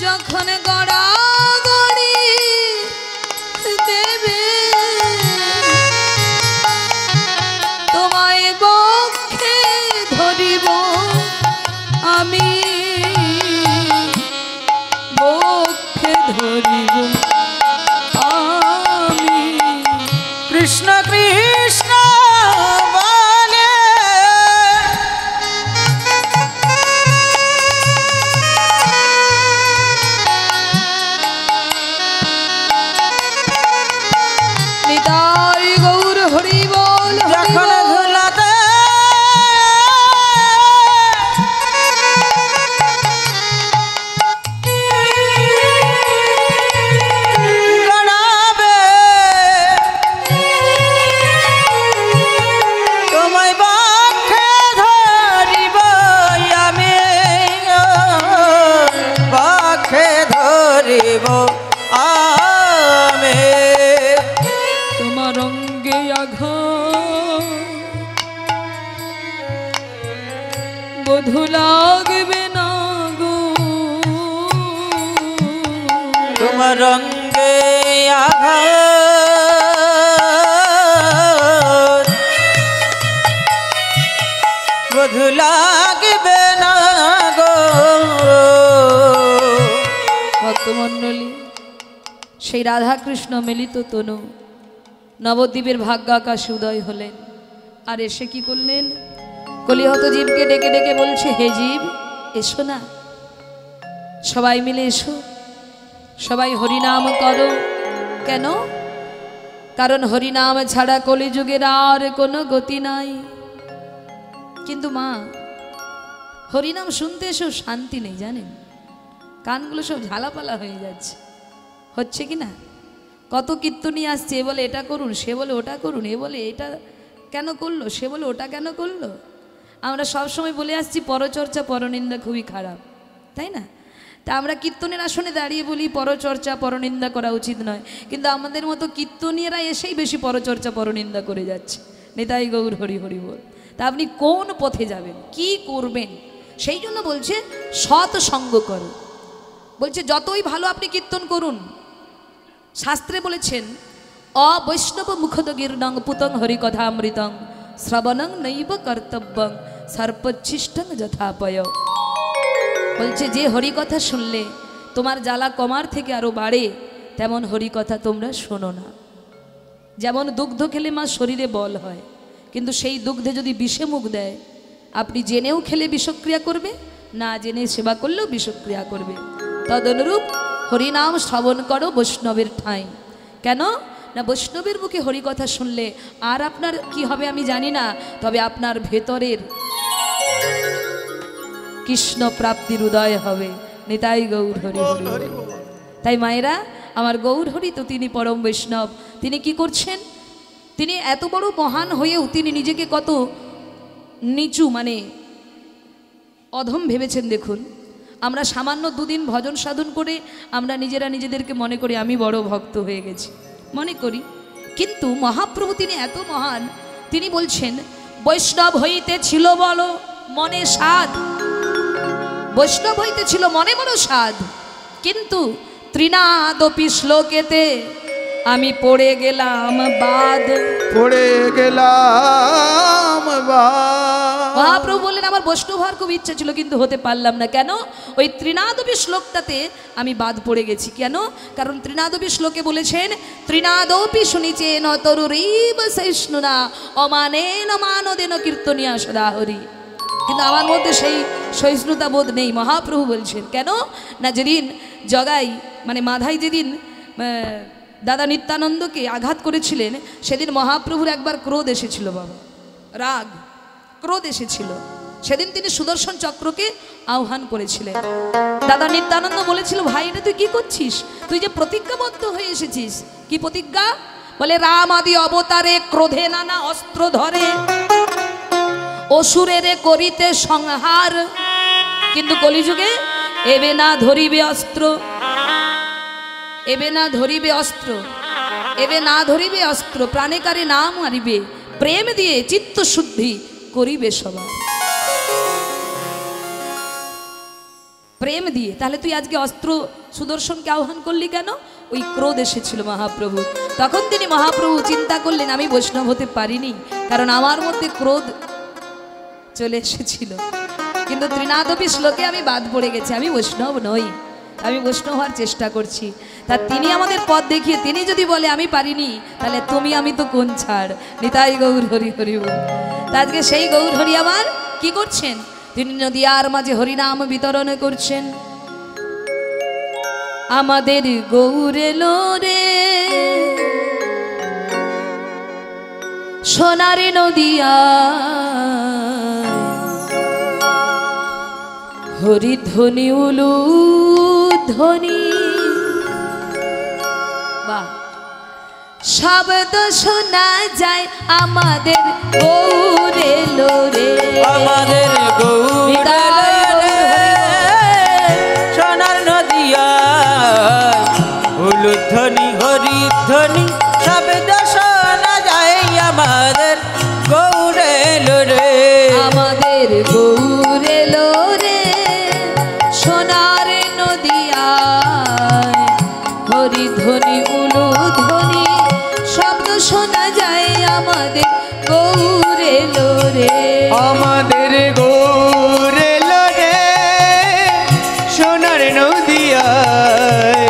যখন গড়াগড়ি দেবে, তোমায় বক্ষে ধরিব আমি, বক্ষে ধরিব আমি। কৃষ্ণ কৃষ্ণ বলে নিতাই গৌর হরি বল। যখন ধুলাতে গড়াবে, তোমায় বক্ষে ধরিব আমি, বক্ষে ধরিব আমি। তোমার অঙ্গে আঘাত বধু লাগবে না গো, তোমার রঙ্গে আঘাত বধু লাগবে না গো। ভক্তমণ্ডলী, সেই রাধাকৃষ্ণ মিলিত তনু নবদ্বীপের ভাগ্য আকাশে উদয় হলেন। আর এসে কি করলেন? কলিহত জীবকে ডেকে ডেকে বলছে, হে জীব এসো না, সবাই মিলে এসো, সবাই হরিনাম করো। কেন? কারণ হরিনাম ছাড়া কলিযুগের আর কোনো গতি নাই। কিন্তু মা, হরিনাম শুনতে এসেও শান্তি নেই জানেন, কানগুলো সব ঝালাপালা হয়ে যাচ্ছে। হচ্ছে কি না? কত কীর্তনী আসছে, এ বলে এটা করুন, সে বলে ওটা করুন, এ বলে এটা কেন করলো, সে বলে ওটা কেন করলো। আমরা সব সময় বলে আসছি পরচর্চা পরনিন্দা খুবই খারাপ, তাই না? তা আমরা কীর্তনের আসনে দাঁড়িয়ে বলি পরচর্চা পরনিন্দা করা উচিত নয়, কিন্তু আমাদের মতো কীর্তনীয়রা এসেই বেশি পরচর্চা পরনিন্দা করে যাচ্ছে। নিতাই গৌর হরি হরি বল। তা আপনি কোন পথে যাবেন, কি করবেন, সেই জন্য বলছে সৎ সঙ্গ করো। বলছে যতই ভালো আপনি কীর্তন করুন, শাস্ত্রে বলেছেন অবৈষ্ণব মুখদ গীর্ণং পুতং হরিকথামৃতং শ্রবণং নৈব কর্তব্যং সর্পচ্ছিষ্টং যথাপয়। বলছে যে হরিকথা শুনলে তোমার জ্বালা কমার থেকে আরো বাড়ে, তেমন হরিকথা তোমরা শোনো না। যেমন দুগ্ধ খেলে মা শরীরে বল হয়, কিন্তু সেই দুগ্ধে যদি বিষে মুখ দেয়, আপনি জেনেও খেলে বিষক্রিয়া করবে, না জেনে সেবা করলেও বিষক্রিয়া করবে। তদনুরূপ হরিনাম শ্রবণ করো বৈষ্ণবের ঠাঁই। কেন না, বৈষ্ণবের মুখে হরিকথা শুনলে আর আপনার কি হবে আমি জানি না, তবে আপনার ভেতরের কৃষ্ণ প্রাপ্তির উদয় হবে। নিতাই গৌর হরি হরি। তাই মায়েরা, আমার গৌর হরি তো তিনি পরম বৈষ্ণব। তিনি কি করছেন, তিনি এত বড় মহান হয়েও তিনি নিজেকে কত নিচু মানে অধম ভেবেছেন। দেখুন, আমরা সামান্য দুদিন ভজন সাধন করে আমরা নিজেরা নিজেদেরকে মনে করি আমি বড় ভক্ত হয়ে গেছি, মনে করি। কিন্তু মহাপ্রভু তিনি এত মহান, তিনি বলছেন বৈষ্ণব হইতে ছিল বলো মনে সাধ। বৈষ্ণব হইতে ছিল মনে বড় সাধ, কিন্তু ত্রিনাদপি শ্লোকেতে আমি পড়ে গেলাম বাদ। পড়ে গেলাম বাদ। মহাপ্রভু বললেন আমার বৈষ্ণব হওয়ার খুব ইচ্ছা ছিল, কিন্তু হতে পারলাম না। কেন? ওই ত্রিনাদপি শ্লোকটাতে আমি বাদ পড়ে গেছি। কেন? কারণ ত্রিনাদপি শ্লোকে বলেছেন ত্রিনাদপি শুনিছে ন তরুরীব সহিষ্ণুনা অমানেন মানদেন কীর্তনিয়া সদা হরি। কিন্তু আমার মধ্যে সেই সহিষ্ণুতা বোধ নেই। মহাপ্রভু বলছেন কেন না, যেদিন জগাই মানে মাধাই যেদিন দাদা নিত্যানন্দকে আঘাত করেছিলেন, সেদিন মহাপ্রভুর একবার ক্রোধ এসেছিল, বাবা রাগ ক্রোধ এসেছিল। সেদিন তিনি সুদর্শন চক্রকে আহ্বান করেছিলেন। দাদা নিত্যানন্দ বলেছিল ভাই এটা তুই কি করছিস, তুই যে প্রতিজ্ঞাবদ্ধ হয়ে এসেছিস। কি প্রতিজ্ঞা? বলে রাম আদি অবতারে ক্রোধে নানা অস্ত্র ধরে অসুরের করিতে সংহার, কিন্তু কলিযুগে এবে না ধরিবে অস্ত্র, এবে না ধরিবে অস্ত্র, এবে না ধরিবে অস্ত্র, প্রাণেকারে না মারিবে, প্রেম দিয়ে চিত্ত শুদ্ধি করিবে সবার। প্রেম দিয়ে। তাহলে তুই আজকে অস্ত্র সুদর্শনকে আহ্বান করলি কেন? ওই ক্রোধ এসেছিল মহাপ্রভু। তখন তিনি মহাপ্রভু চিন্তা করলেন আমি বৈষ্ণব হতে পারিনি, কারণ আমার মধ্যে ক্রোধ চলে এসেছিল। কিন্তু ত্রিনাদপি শ্লোকে আমি বাদ পড়ে গেছি, আমি বৈষ্ণব নই, আমি বৈষ্ণব হওয়ার চেষ্টা করছি। তা তিনি আমাদের পথ দেখিয়ে তিনি যদি বলে আমি পারিনি, তাহলে তুমি আমি তো কোন ছাড়। নিতাই গৌর হরি হরি বল। তা আজকে সেই গৌর হরি আমার কি করছেন, তিনি নদিয়ার মাঝে হরিনাম বিতরণ করছেন। আমাদের গৌর এলো রে সোনারে নদিয়া, হরিধ্বনি উলু ধ্বনি। বাহ, শব্দ শোনা যায় আমাদের গৌর এলো রে, আমাদের গৌর সোনার নদিয়া, উলুধ্বনি হরিধ্বনি শব্দ শোনা যায় আমাদের গৌর এলো রে, আমাদের গৌর এলো রে সোনার নদিয়ায়, হরিধ্বনি উলু ধ্বনি শব্দ শোনা যায় আমাদের গৌর এলো রে, আমাদের গৌর এলো রে সোনার নদিয়ায়,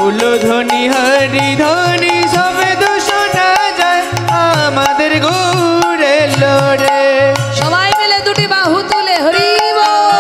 উলুধ্বনি হরিধ্বনি শব্দ শোনা যায় আমাদের গৌর এলো রে। সবাই মিলে দুটি বাহু তুলে হরি বল।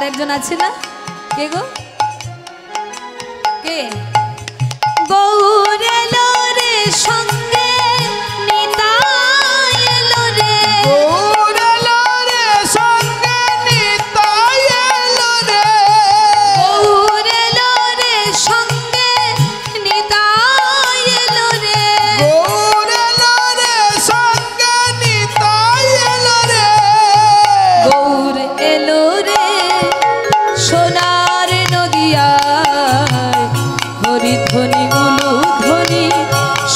আর একজন আছে না, কে গো, কে? গৌর এলো রে সঙ্গে নিতাই এলো রে, গৌর এলো রে সঙ্গে নিতাই এলো রে, গৌর এলো রে সঙ্গে নিতাই এলো রে, গৌর এলো রে সঙ্গে নিতাই এলো রে, গৌর এলো রে সোনার নদিয়ায়, হরিধ্বনি উলু ধ্বনি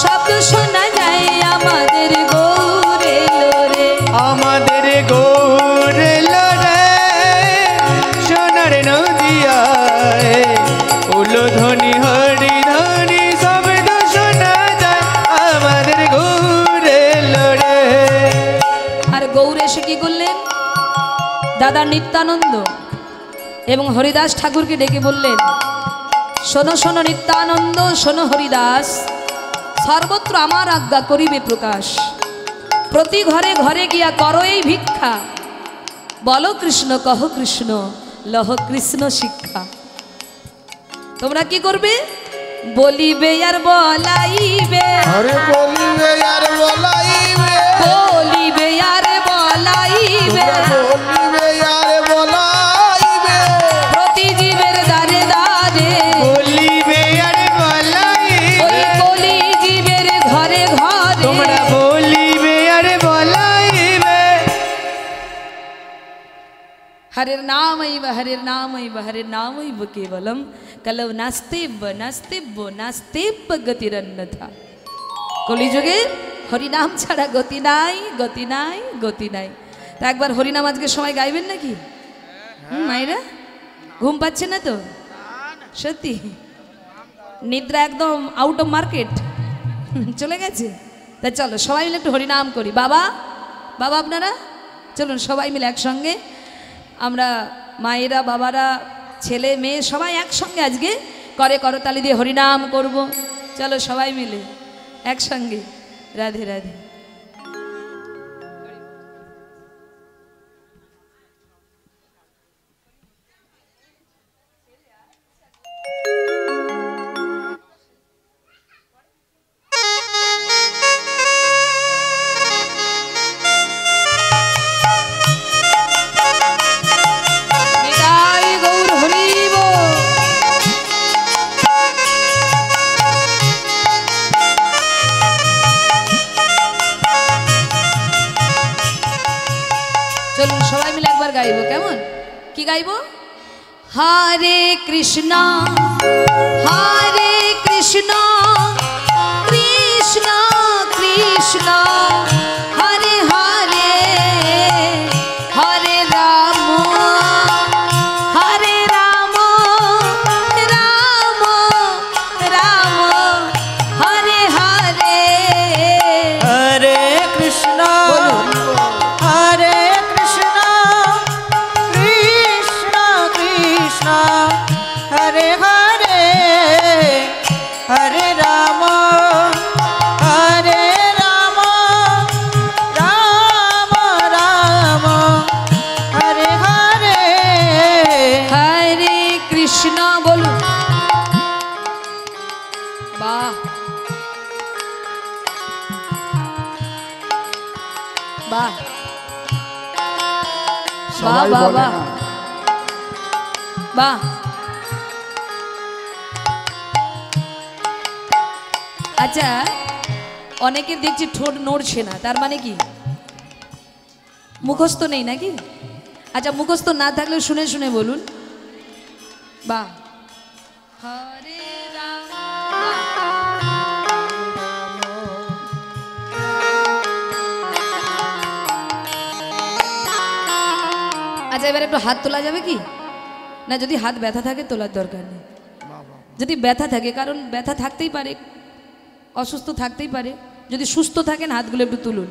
শব্দ শোনা যায়, আমাদের গৌর এলো রে। আমাদের গৌর এলো রে সোনার নদিয়ায়, উলুধ্বনি হরিধ্বনি শব্দ শোনা যায়, আমাদের গৌর এলো রে। আর গৌর এসে কি করলেন? দাদা নিত্যানন্দ এবং হরিদাস ঠাকুরকে ডেকে বললেন, শোনো শোনো নিত্যানন্দ, শোনো হরিদাস, সর্বত্র আমার আজ্ঞা করিবে প্রকাশ, প্রতি ঘরে ঘরে গিয়া করো এই ভিক্ষা, বলো কৃষ্ণ কহ কৃষ্ণ, লহ কৃষ্ণ শিক্ষা। তোমরা কি করবে? বলিবে আর বলাইবে, আরে বলিবে আর বলাইবে, বলিবে আর বলাইবে, বলিবে আর বলাইবে, প্রতি জীবের দ্বারে দ্বারে, বলিবে আর বলাইবে, ওই কলি জীবের ঘরে ঘরে, তোমরা বলিবে আর বলাইবে। হরের নামৈব হরের নামৈব হরের নামৈব কেবলম, কলৌ নাস্তেব্য নাস্তেব্য নাস্তেব্য গতিরন্যথা। কলিযুগে হরিনাম ছাড়া গতি নাই, গতি নাই, গতি নাই। তা একবার হরিনাম আজকে সবাই গাইবেন নাকি? মায়েরা ঘুম পাচ্ছে না তো? সত্যি নিদ্রা একদম আউট অফ মার্কেট চলে গেছে? তা চলো সবাই মিলে একটু হরিনাম করি। বাবা, বাবা আপনারা চলুন সবাই মিলে একসঙ্গে, আমরা মায়েরা বাবারা ছেলে মেয়ে সবাই একসঙ্গে আজকে করে করতালি দিয়ে হরিনাম করব। চলো সবাই মিলে একসঙ্গে, রাধে রাধে। নিতাই গৌর হরি বল। চলুন সবাই মিলে একবার গাইবো, কেমন কি গাইবো? হরে কৃষ্ণ হরে কৃষ্ণ কৃষ্ণ কৃষ্ণ হরে হরে, হরে রাম হরে রাম, রাম রাম হরে হরে। হরে কৃষ্ণ হরে কৃষ্ণ কৃষ্ণ কৃষ্ণ হরে হরে, হরে রাম হরে রাম, রাম রাম হরে হরে। হরে কৃষ্ণ বলুন। বাহ বাহ বাহ বাহ বাহ বাহ। আচ্ছা অনেকের দেখছি ঠোঁট নড়ছে না, তার মানে কি মুখস্থ নেই নাকি? আচ্ছা মুখস্থ না থাকলে শুনে শুনে বলুন। বাহ। হরে রাম, আচ্ছা এবার একটু হাত তোলা যাবে কি না? যদি হাত ব্যথা থাকে তোলার দরকার নেই। যদি ব্যথা থাকে, কারণ ব্যথা থাকতেই পারে, অসুস্থ থাকতেই পারে, যদি সুস্থ থাকেন হাতগুলো একটু তুলুন।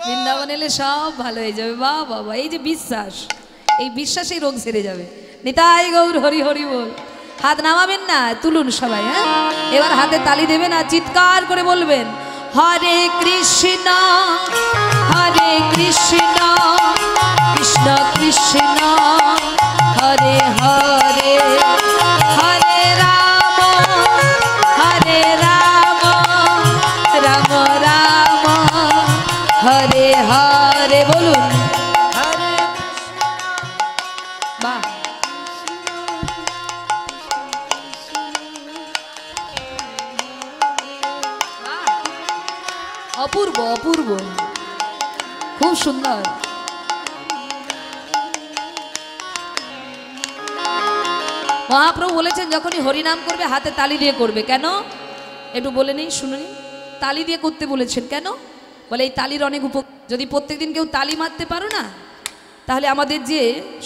বৃন্দাবন এলে সব ভালো হয়ে যাবে। বাহ বাবা, এই যে বিশ্বাস, এই বিশ্বাসেই রোগ সেরে যাবে। নিতাই গৌর হরি হরি বল। হাত নামাবেন না, তুলুন সবাই। হ্যাঁ এবার হাতে তালি দেবেন আর চিৎকার করে বলবেন হরে কৃষ্ণ কৃষ্ণ কৃষ্ণ কৃষ্ণ হরে হরে হরে রাম রাম রাম হরে হরে বলুন। বাহ, অপূর্ব অপূর্ব, খুব সুন্দর। মহাপ্রভু বলেছেন যখনই হরিনাম করবে হাতে তালি দিয়ে করবে। কেন একটু বলে নেই, শুনুনি। তালি দিয়ে করতে বলেছেন কেন? বলে এই তালির অনেক যদি প্রত্যেকদিন কেউ তালি মারতে পারো না, তাহলে আমাদের যে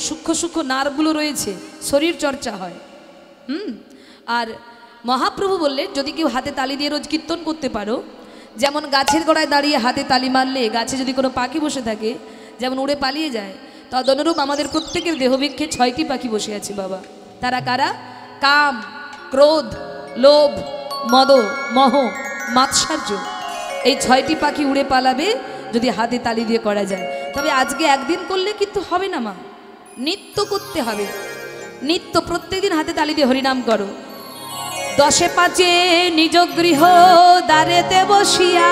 সূক্ষ্ম সূক্ষ্ম নার্ভগুলো রয়েছে শরীর চর্চা হয়। আর মহাপ্রভু বললেন যদি কেউ হাতে তালি দিয়ে রোজ কীর্তন করতে পারো, যেমন গাছের গোড়ায় দাঁড়িয়ে হাতে তালি মারলে গাছে যদি কোনো পাখি বসে থাকে যেমন উড়ে পালিয়ে যায়, তদনুরূপ আমাদের প্রত্যেকের দেহবৃক্ষে 6টি পাখি বসে আছে বাবা। তারা কারা? কাম, ক্রোধ, লোভ, মদ, মোহ, মাৎসর্য। এই 6টি পাখি উড়ে পালাবে যদি হাতে তালি দিয়ে করা যায়। তবে আজকে একদিন করলে কিন্তু হবে না মা, নিত্য করতে হবে। নিত্য প্রত্যেকদিন হাতে তালি দিয়ে হরিনাম করো। 10 5 নিজ গৃহ দ্বারেতে বসিয়া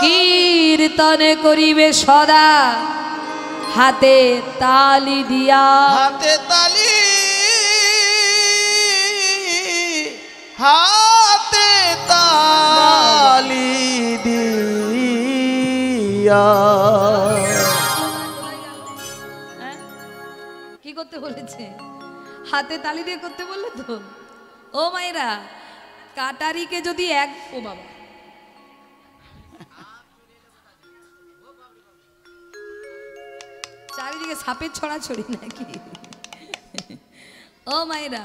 কীর্তনে করিবে সদা হাতে তালি দিয়া। হাতে তালি, হাতে তালি দিয়া। কি করতে বলেছে? হাতে তালি দিয়ে করতে বললে তো। ও মায়েরা, কাটারিকে যদি ও বাবা, চারিদিকে সাপের ছড়াছড়ি নাকি? ও মায়েরা,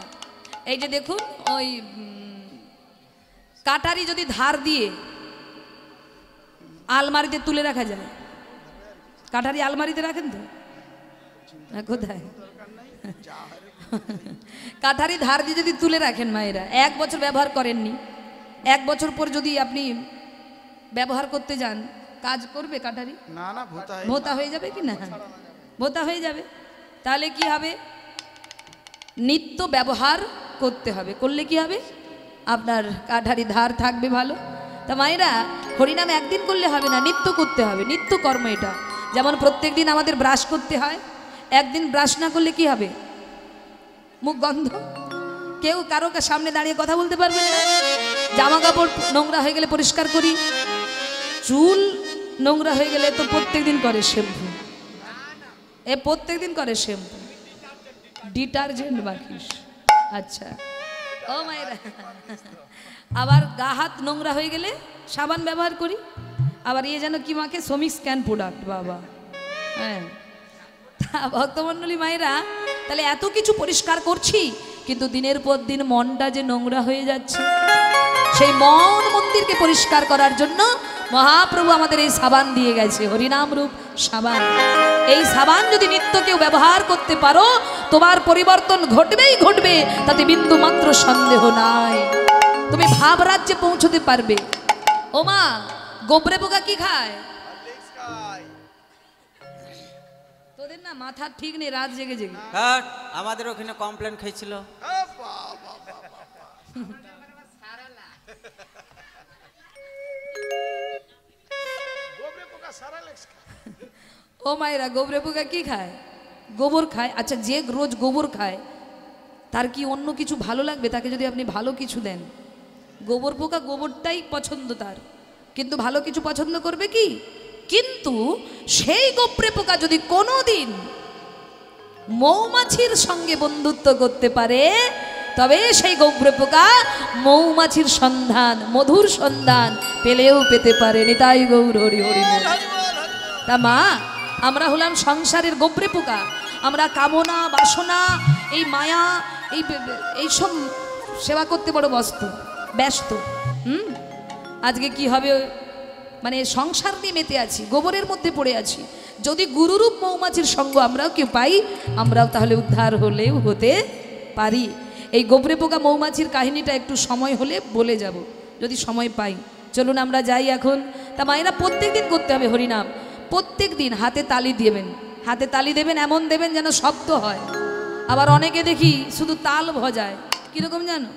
এই যে দেখুন, ওই কাটারি যদি ধার দিয়ে আলমারিতে তুলে রাখা যায়, কাটারি আলমারিতে রাখেন তো না? কোথায়? কাটারি ধার দিয়ে যদি তুলে রাখেন মায়েরা, 1 বছর ব্যবহার করেননি, 1 বছর পর যদি আপনি ব্যবহার করতে যান, কাজ করবে কাটারি? না না, ভোতা হয়ে যাবে কি না? ভোতা হয়ে যাবে। তাহলে কি হবে? নিত্য ব্যবহার করতে হবে। করলে কি হবে? আপনার কাটারি ধার থাকবে ভালো। তা মায়েরা, হরিনাম একদিন করলে হবে না, নিত্য করতে হবে। নিত্য কর্ম এটা। যেমন প্রত্যেক দিন আমাদের ব্রাশ করতে হয়, একদিন ব্রাশ না করলে কি হবে? মুখ গন্ধ, কেউ কারো সামনে দাঁড়িয়ে কথা বলতে পারবে না। জামা কাপড় নোংরা হয়ে গেলে পরিষ্কার করি, চুল নোংরা হয়ে গেলে তো প্রত্যেক দিন করে শ্যাম্পু, প্রত্যেক দিন করে শ্যাম্পু, ডিটারজেন্ট মাখিস। আচ্ছা ও মায়েরা, আবার গা হাত নোংরা হয়ে গেলে সাবান ব্যবহার করি, আবার যেন কি মাকে? শ্রমিক স্ক্যান প্রোডাক্ট বাবা। হ্যাঁ, ভক্তমণ্ডলী মায়েরা, তাহলে এত কিছু পরিষ্কার করছি, কিন্তু দিনের পর দিন মনটা যে নোংরা হয়ে যাচ্ছে, সেই মন মন্দিরকে পরিষ্কার করার জন্য মহাপ্রভু আমাদের এই সাবান দিয়ে গেছে, হরিনাম রূপ সাবান। এই সাবান যদি নিত্য কেউ ব্যবহার করতে পারো, তোমার পরিবর্তন ঘটবেই ঘটবে, তাতে বিন্দু মাত্র সন্দেহ নাই। তুমি ভাব রাজ্যে পৌঁছতে পারবে। ও মা, গোবরে পোকা কি খায়? তোদের না মাথা ঠিক নেই, রাত জেগে জেগে। আমাদের ওখানে কমপ্লেন খেয়েছিল। ও মায়েরা, গোবরে পোকা কি খায়? গোবর খায়। আচ্ছা, যে রোজ গোবর খায় তার কি অন্য কিছু ভালো লাগবে? তাকে যদি আপনি ভালো কিছু দেন, গোবর পোকা গোবরটাই পছন্দ তার, কিন্তু ভালো কিছু পছন্দ করবে কি? কিন্তু সেই গোবরে পোকা যদি কোনোদিন মৌমাছির সঙ্গে বন্ধুত্ব করতে পারে, তবে সেই গোবরে পোকা মৌমাছির সন্ধান, মধুর সন্ধান পেলেও পেতে পারে। নিতাই গৌর হরি হরি। তা মা, আমরা হলাম সংসারের গোবরে পোকা। আমরা কামনা বাসনা, এই মায়া, এইসব সেবা করতে বড় ব্যস্ত। আজকে কি হবে? মানে সংসার নিয়ে মেতে আছি, গোবরের মধ্যে পড়ে আছি। যদি গুরুরূপ মৌমাছির সঙ্গ আমরাও কেউ পাই, আমরাও তাহলে উদ্ধার হলেও হতে পারি। এই গোবরে পোকা মৌমাছির কাহিনীটা একটু সময় হলে বলে যাব, যদি সময় পাই। চলুন আমরা যাই এখন তা মায়েরা প্রত্যেক দিন করতে হবে হরিনাম, প্রত্যেক দিন হাতে তালি দেবেন, হাতে তালি দেবেন, এমন দেবেন যেন শব্দ হয়। আবার অনেকে দেখি শুধু তাল ভজায়, কীরকম জানো,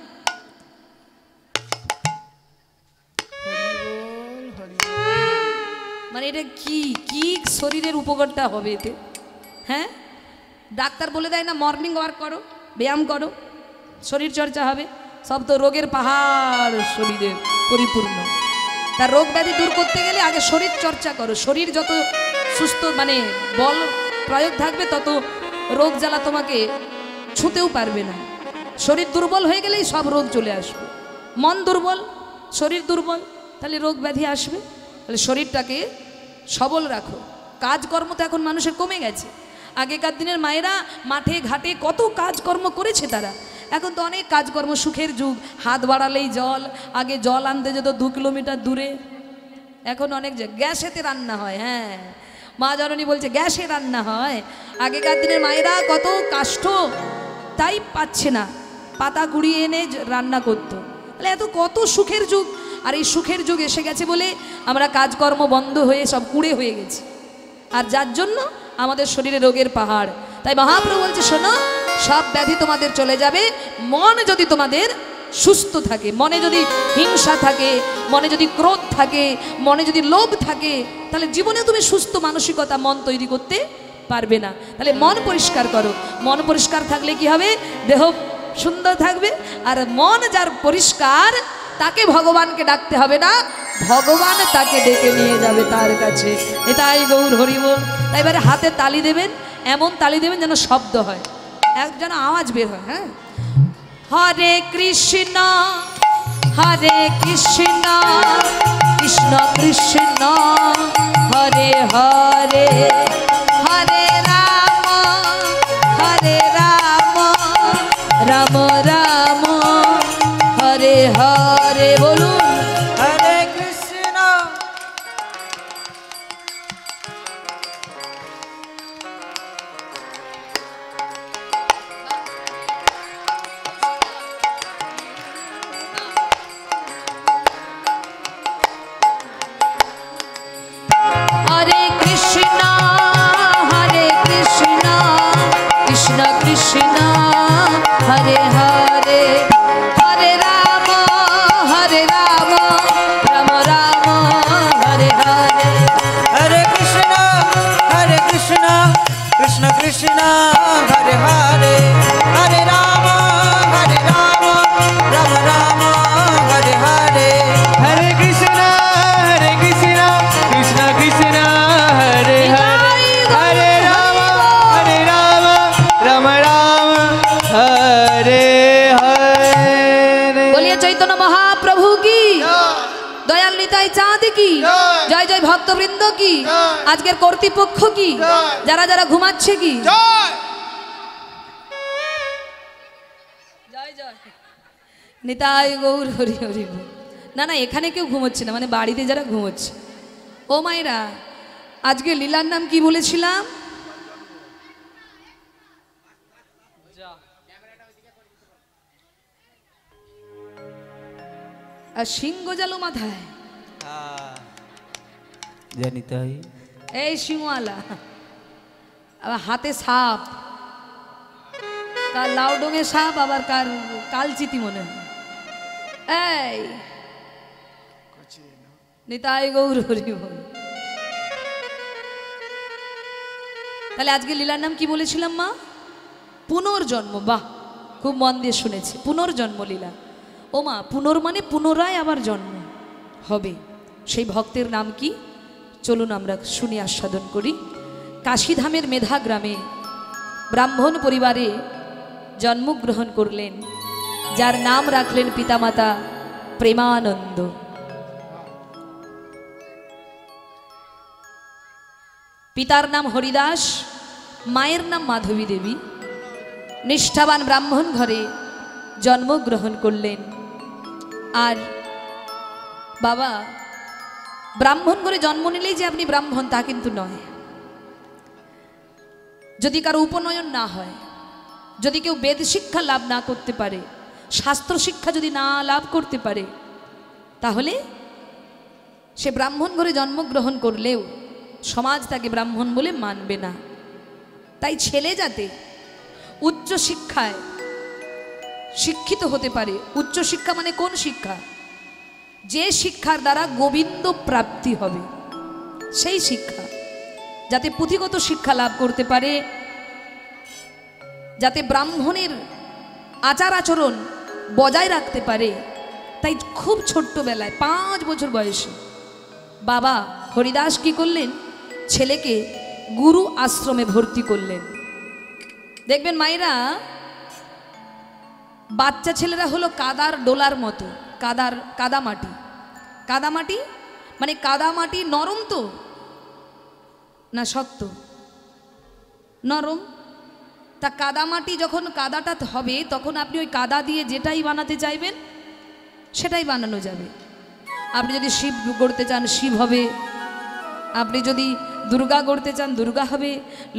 মানে এটা কি কি শরীরের উপকারটা হবে এতে? হ্যাঁ, ডাক্তার বলে দেয় না মর্নিং ওয়াক করো, ব্যায়াম করো, শরীর চর্চা হবে। সব তো রোগের পাহাড় শরীরে পরিপূর্ণ। তার রোগ ব্যাধি দূর করতে গেলে আগে শরীর চর্চা করো। শরীর যত সুস্থ মানে বল প্রয়োগ থাকবে তত রোগ জ্বালা তোমাকে ছুঁতেও পারবে না। শরীর দুর্বল হয়ে গেলেই সব রোগ চলে আসবে। মন দুর্বল, শরীর দুর্বল, তাহলে রোগ ব্যাধি আসবে। তাহলে শরীরটাকে সবল রাখো। কাজকর্ম তো এখন মানুষের কমে গেছে। আগেকার দিনের মায়েরা মাঠে ঘাটে কত কাজকর্ম করেছে তারা। এখন তো অনেক কাজকর্ম, সুখের যুগ, হাত বাড়ালেই জল। আগে জল আনতে যেত 2 কিলোমিটার দূরে, এখন অনেক গ্যাসেতে রান্না হয়। হ্যাঁ, মা জননী বলছে গ্যাসে রান্না হয়। আগেকার দিনের মায়েরা কত কাষ্ঠ, তাই পাচ্ছে না, পাতা কুড়িয়ে এনে রান্না করতো। তাহলে এত কত সুখের যুগ। আর এই সুখের যুগ এসে গেছে বলে আমরা কাজকর্ম বন্ধ হয়ে সব কুড়ে হয়ে গেছি, আর যার জন্য আমাদের শরীরে রোগের পাহাড়। তাই মহাপ্রভু বলছে শোনো, সব ব্যাধি তোমাদের চলে যাবে মন যদি তোমাদের সুস্থ থাকে। মনে যদি হিংসা থাকে, মনে যদি ক্রোধ থাকে, মনে যদি লোভ থাকে, তাহলে জীবনে তুমি সুস্থ মানসিকতা মন তৈরি করতে পারবে না। তাহলে মন পরিষ্কার করো। মন পরিষ্কার থাকলে কি হবে? দেহ সুন্দর থাকবে। আর মন যার পরিষ্কার, তাকে ভগবানকে ডাকতে হবে না, ভগবান তাকে ডেকে নিয়ে যাবে তার কাছে। এটাই গৌর হরি বল। তাই এবারে হাতে তালি দেবেন, এমন তালি দেবেন যেন শব্দ হয়, যেন আওয়াজ বের হয়। হ্যাঁ, হরে কৃষ্ণ হরে কৃষ্ণ কৃষ্ণ কৃষ্ণ হরে হরে, হরে রাম রাম রাম হরে হরে। বলুন হরে কৃষ্ণ। হরে কৃষ্ণ কৃষ্ণ কৃষ্ণ হরে হরে, হরে রাম রাম রাম হরে হরে। হরে কৃষ্ণ কৃষ্ণ কৃষ্ণ হরে হরে, হরে রাম রাম রাম হরে হরে। হরে কৃষ্ণ কৃষ্ণ কৃষ্ণ হরে হরে, হরে রাম রাম রাম হরে হরে। বলিয়ে চৈতন্য মহাপ্রভু কি, দয়াল নিতাই চাঁদ কি, জয় জয় ভক্তবৃন্দ কি, আজকের কর্তৃপক্ষ কি, যারা যারা ঘুমাচ্ছে কি, জয় জয় নিতাই গৌর হরি হরি বল। না না, এখানে কেউ ঘুমোচ্ছে না, মানে বাড়িতে যারা ঘুমোচ্ছে। ও মায়েরা, আজকে লীলার নাম কি বলেছিলাম? আর সিংহ জালো মাথায়, জানি তাই। এই সিংওয়ালা, আবার হাতে সাপ, কার লাউডঙে সাপ, আবার কার কালচিতি মনে হয়। এই নিতাই গৌর হরি বল। তাহলে আজকে লীলার নাম কি বলেছিলাম মা? পুনর্জন্ম। বাহ, খুব মন দিয়ে শুনেছি, পুনর্জন্ম লীলা। ও মা, পুনর মানে পুনরায় আবার জন্ম হবে। সেই ভক্তের নাম কি? চলুন আমরা শুনি, আস্বাদন করি। কাশীধামের মেধা গ্রামে ব্রাহ্মণ পরিবারে জন্মগ্রহণ করলেন, যার নাম রাখলেন পিতামাতা প্রেমানন্দ। পিতার নাম হরিদাস, মায়ের নাম মাধবী দেবী। নিষ্ঠাবান ব্রাহ্মণ ঘরে জন্মগ্রহণ করলেন। আর বাবা, ব্রাহ্মণ ঘরে জন্ম নিলেই যে আপনি ব্রাহ্মণ তা কিন্তু নয়। যদি কারো উপনয়ন না হয়, যদি কেউ বেদ শিক্ষা লাভ না করতে পারে, শাস্ত্র শিক্ষা যদি না লাভ করতে পারে, তাহলে সে ব্রাহ্মণ ঘরে জন্মগ্রহণ করলেও সমাজ তাকে ব্রাহ্মণ বলে মানবে না। তাই ছেলে যাতে উচ্চ শিক্ষায় শিক্ষিত হতে পারে, উচ্চ শিক্ষা মানে কোন শিক্ষা? যে শিক্ষার দ্বারা গোবিন্দ প্রাপ্তি হবে সেই শিক্ষা, যাতে পুঁথিগত শিক্ষা লাভ করতে পারে, যাতে ব্রাহ্মণের আচার আচরণ বজায় রাখতে পারে। তাই খুব ছোট্টবেলায় 5 বছর বয়সে বাবা হরিদাস কি করলেন? ছেলেকে গুরু আশ্রমে ভর্তি করলেন। দেখবেন মায়েরা, বাচ্চা ছেলেরা হলো কাদার ডোলার মতো, কাদামাটি। কাদামাটি মানে কাদামাটি নরম তো না শক্ত? নরম। তা কাদামাটি যখন কাদাটা হবে তখন আপনি ওই কাদা দিয়ে যেটাই বানাতে চাইবেন সেটাই বানানো যাবে। আপনি যদি শিব গড়তে চান শিব হবে, আপনি যদি দুর্গা গড়তে চান দুর্গা হবে,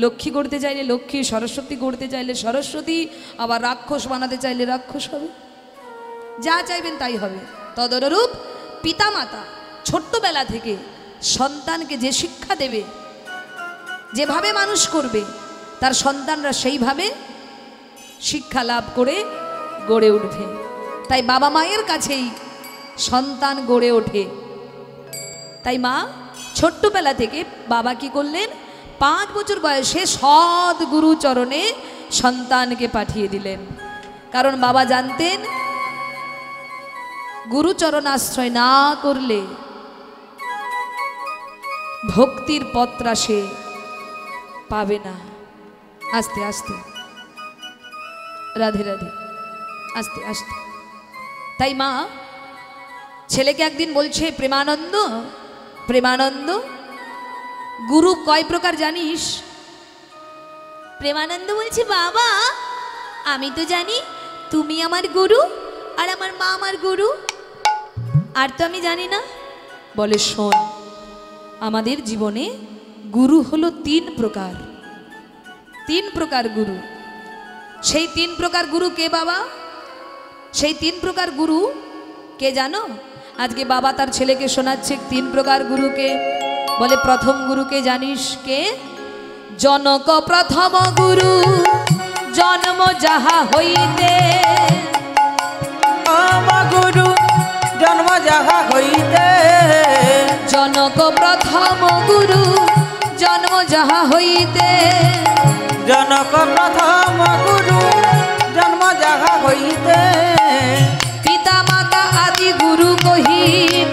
লক্ষ্মী গড়তে চাইলে লক্ষ্মী, সরস্বতী গড়তে চাইলে সরস্বতী, আবার রাক্ষস বানাতে চাইলে রাক্ষস হবে। যা চাইবেন তাই হবে। তদনুরূপ পিতামাতা ছোট্টবেলা থেকে সন্তানকে যে শিক্ষা দেবে, যেভাবে মানুষ করবে, তার সন্তানরা সেইভাবে শিক্ষা লাভ করে গড়ে উঠবে। তাই বাবা মায়ের কাছেই সন্তান গড়ে ওঠে। তাই মা ছোট্টবেলা থেকে বাবা কি করলেন? 5 বছর বয়সে সৎ গুরু চরণে সন্তানকে পাঠিয়ে দিলেন। কারণ বাবা জানতেন গুরুচরণ আশ্রয় না করলে ভক্তির পত্রা সে পাবে না। আস্তে আস্তে, রাধে রাধে, আস্তে আস্তে। তাই মা ছেলেকে একদিন বলছে, প্রেমানন্দ, প্রেমানন্দ, গুরু কয় প্রকার জানিস? প্রেমানন্দ বলছে, বাবা আমি তো জানি তুমি আমার গুরু আর আমার মা আমার গুরু, আর তো আমি জানি না। বলে, শোন, আমাদের জীবনে গুরু হলো 3 প্রকার। 3 প্রকার গুরু। সেই 3 প্রকার গুরু কে বাবা? সেই 3 প্রকার গুরু কে জানো? আজকে বাবা তার ছেলেকে শোনাচ্ছে 3 প্রকার গুরুকে। বলে, প্রথম গুরুকে জানিস কে? জনক প্রথম গুরু, জন্ম যাহা হইতে। গুরু জন্ম যাহা হইতে। জনক প্রথম গুরু, জন্ম যাহা হইতে। জনক প্রথম গুরু, জন্ম যাহা হইতে। পিতা মাতা আদি গুরু কহি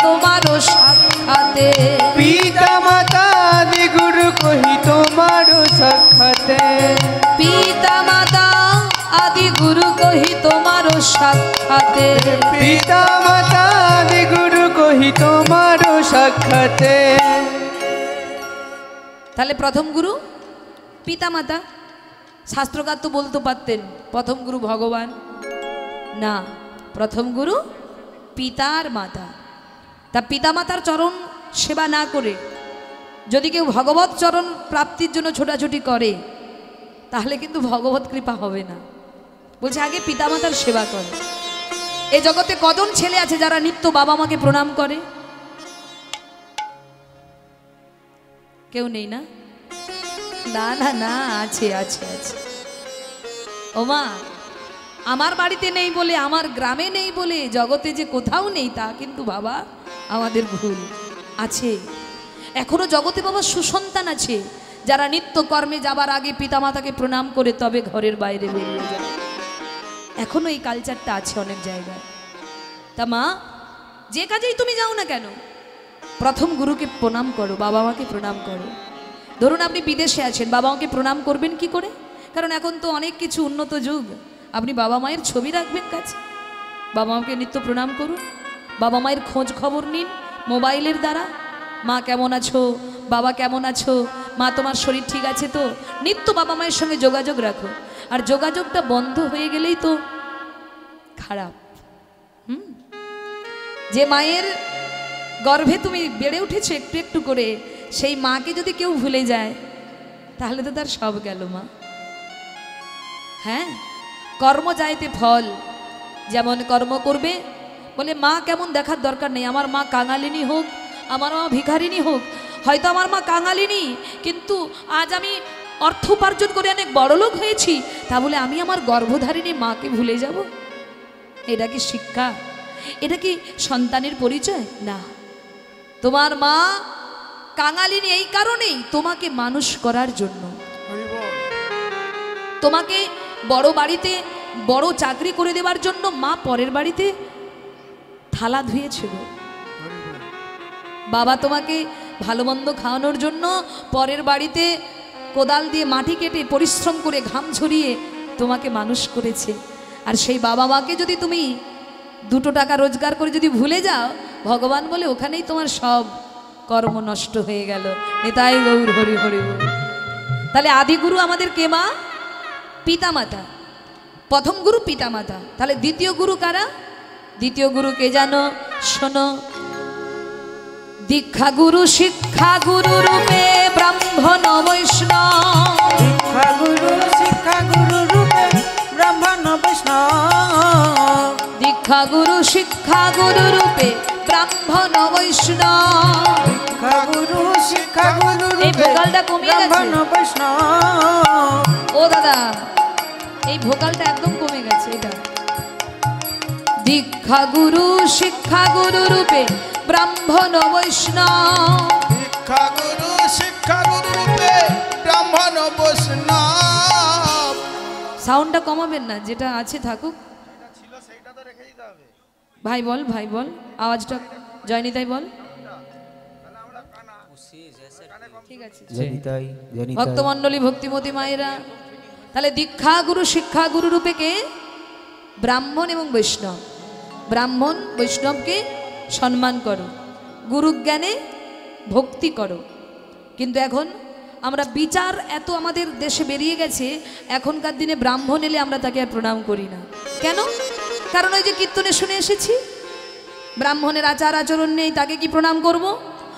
তোমার সাক্ষাতে। পিতা মাতা আদি গুরু কহি তোমার সাক্ষাতে। পিতা মাতা আদি গুরু কহি তোমার সাক্ষাতে। পিতা মাতা আদি গুরু কহি তোমার সাক্ষাতে। তাহলে প্রথম গুরু পিতা মাতা। শাস্ত্রকার তো বলতে পারতেন প্রথম গুরু ভগবান, না, প্রথম গুরু পিতার মাতা। তা পিতা মাতার চরণ সেবা না করে যদি কেউ ভগবত চরণ প্রাপ্তির জন্য ছোটাছুটি করে তাহলে কিন্তু ভগবত কৃপা হবে না। বলছে আগে পিতামাতার সেবা করে। এই জগতে কজন ছেলে আছে যারা নিত্য বাবা মাকে প্রণাম করে? কেউ নেই না? না না না, আছে আছে আছে। ও মা, আমার বাড়িতে নেই বলে, আমার গ্রামে নেই বলে জগতে যে কোথাও নেই তা কিন্তু বাবা আমাদের ভুল। আছে এখনো জগতে বাবা সুসন্তান আছে যারা নিত্য কর্মে যাবার আগে পিতামাতাকে প্রণাম করে তবে ঘরের বাইরে বেরিয়ে যায়। এখনো এই কালচারটা আছে অনেক জায়গায়। তা মা, যে কাজেই তুমি যাও না কেন, প্রথম গুরুকে প্রণাম করো, বাবা মাকে প্রণাম করো। ধরুন আপনি বিদেশে আছেন, বাবা মাকে প্রণাম করবেন কি করে? কারণ এখন তো অনেক কিছু উন্নত যুগ। আপনি বাবা মায়ের ছবি রাখবেন কাছে, বাবা মাকে নিত্য প্রণাম করুন, বাবা মায়ের খোঁজ খবর নিন মোবাইলের দ্বারা। মা কেমন আছো, বাবা কেমন আছো, মা তোমার শরীর ঠিক আছে তো? নিত্য বাবা মায়ের সঙ্গে যোগাযোগ রাখো। আর যোগাযোগটা বন্ধ হয়ে গেলেই তো খারাপ। যে মায়ের গর্ভে তুমি বেড়ে উঠেছো একটু একটু করে, সেই মাকে যদি কেউ ভুলে যায় তাহলে তো তার সব গেল মা। হ্যাঁ, কর্ম যাইতে ফল, যেমন কর্ম করবে। বলে মা কেমন দেখার দরকার নেই, আমার মা কাঙালিনী হোক আমার মা ভিখারিনী হোক, হয়তো আমার মা কাঙালিনী, কিন্তু আজ আমি অর্থ উপার্জন করে অনেক বড়লোক হয়েছি, তা বলে আমি আমার গর্ভধারিণী মাকে ভুলে যাব? এটা কি শিক্ষা? এটা কি সন্তানের পরিচয়? না। তোমার মা কাঙালিনী এই কারণেই তোমাকে মানুষ করার জন্য, তোমাকে বড় বাড়িতে বড় চাকরি করে দেওয়ার জন্য মা পরের বাড়িতে থালা ধুয়েছিল। বাবা তোমাকে ভালো মন্দ খাওয়ানোর জন্য পরের বাড়িতে কোদাল দিয়ে মাটি কেটে পরিশ্রম করে ঘাম ঝরিয়ে তোমাকে মানুষ করেছে। আর সেই বাবা মাকে যদি তুমি 2 টাকা রোজগার করে যদি ভুলে যাও, ভগবান বলে ওখানেই তোমার সব কর্ম নষ্ট হয়ে গেল। নিতাই গৌর হরি হরি বল। তাহলে আদিগুরু আমাদের কে? মা, পিতামাতা। প্রথম গুরু পিতামাতা। তাহলে দ্বিতীয় গুরু কারা? দ্বিতীয় গুরু কে জানো? শোনো, দীক্ষা গুরু শিক্ষা গুরু রূপে ব্রাহ্মণ বৈষ্ণব। দীক্ষা গুরু শিক্ষা গুরু রূপে ব্রাহ্মণ বৈষ্ণব। দীক্ষা গুরু শিক্ষা গুরু রূপে ব্রাহ্মণ বৈষ্ণব। দীক্ষা গুরু শিক্ষা গুরু এই রূপে ভোকালটা কমিয়ে গেছে। ব্রাহ্মণ বৈষ্ণব। ও দাদা, এই ভোকালটা একদম কমে গেছে। এটা দীক্ষা গুরু শিক্ষা গুরু রূপে ব্রাহ্মণ বৈষ্ণব। শিক্ষা গুরু শিক্ষা গুরু রূপে ব্রাহ্মণ বৈষ্ণব। সাউন্ডটা কমাবেন না, যেটা আছে থাকুক। ছিল সেইটা তো রেখে দিতে হবে। ভাই বল, ভাই বল, আওয়াজটা জয়নিতাই বল। ঠিক আছে। জনিতাই জনিতাই ভক্তমণ্ডলী ভক্তিমতী মায়েরা, তাহলে দীক্ষা গুরু শিক্ষা গুরু রূপে কে? ব্রাহ্মণ এবং বৈষ্ণব। ব্রাহ্মণ বৈষ্ণবকে সম্মান করো, গুরু জ্ঞানে ভক্তি করো। কিন্তু এখন আমরা বিচার এত আমাদের দেশে বেরিয়ে গেছে, এখনকার দিনে ব্রাহ্মণ এলে আমরা তাকে আর প্রণাম করি না। কেন? কারণ ওই যে কীর্তনে শুনে এসেছি, ব্রাহ্মণের আচার আচরণ নেই, তাকে কি প্রণাম করব?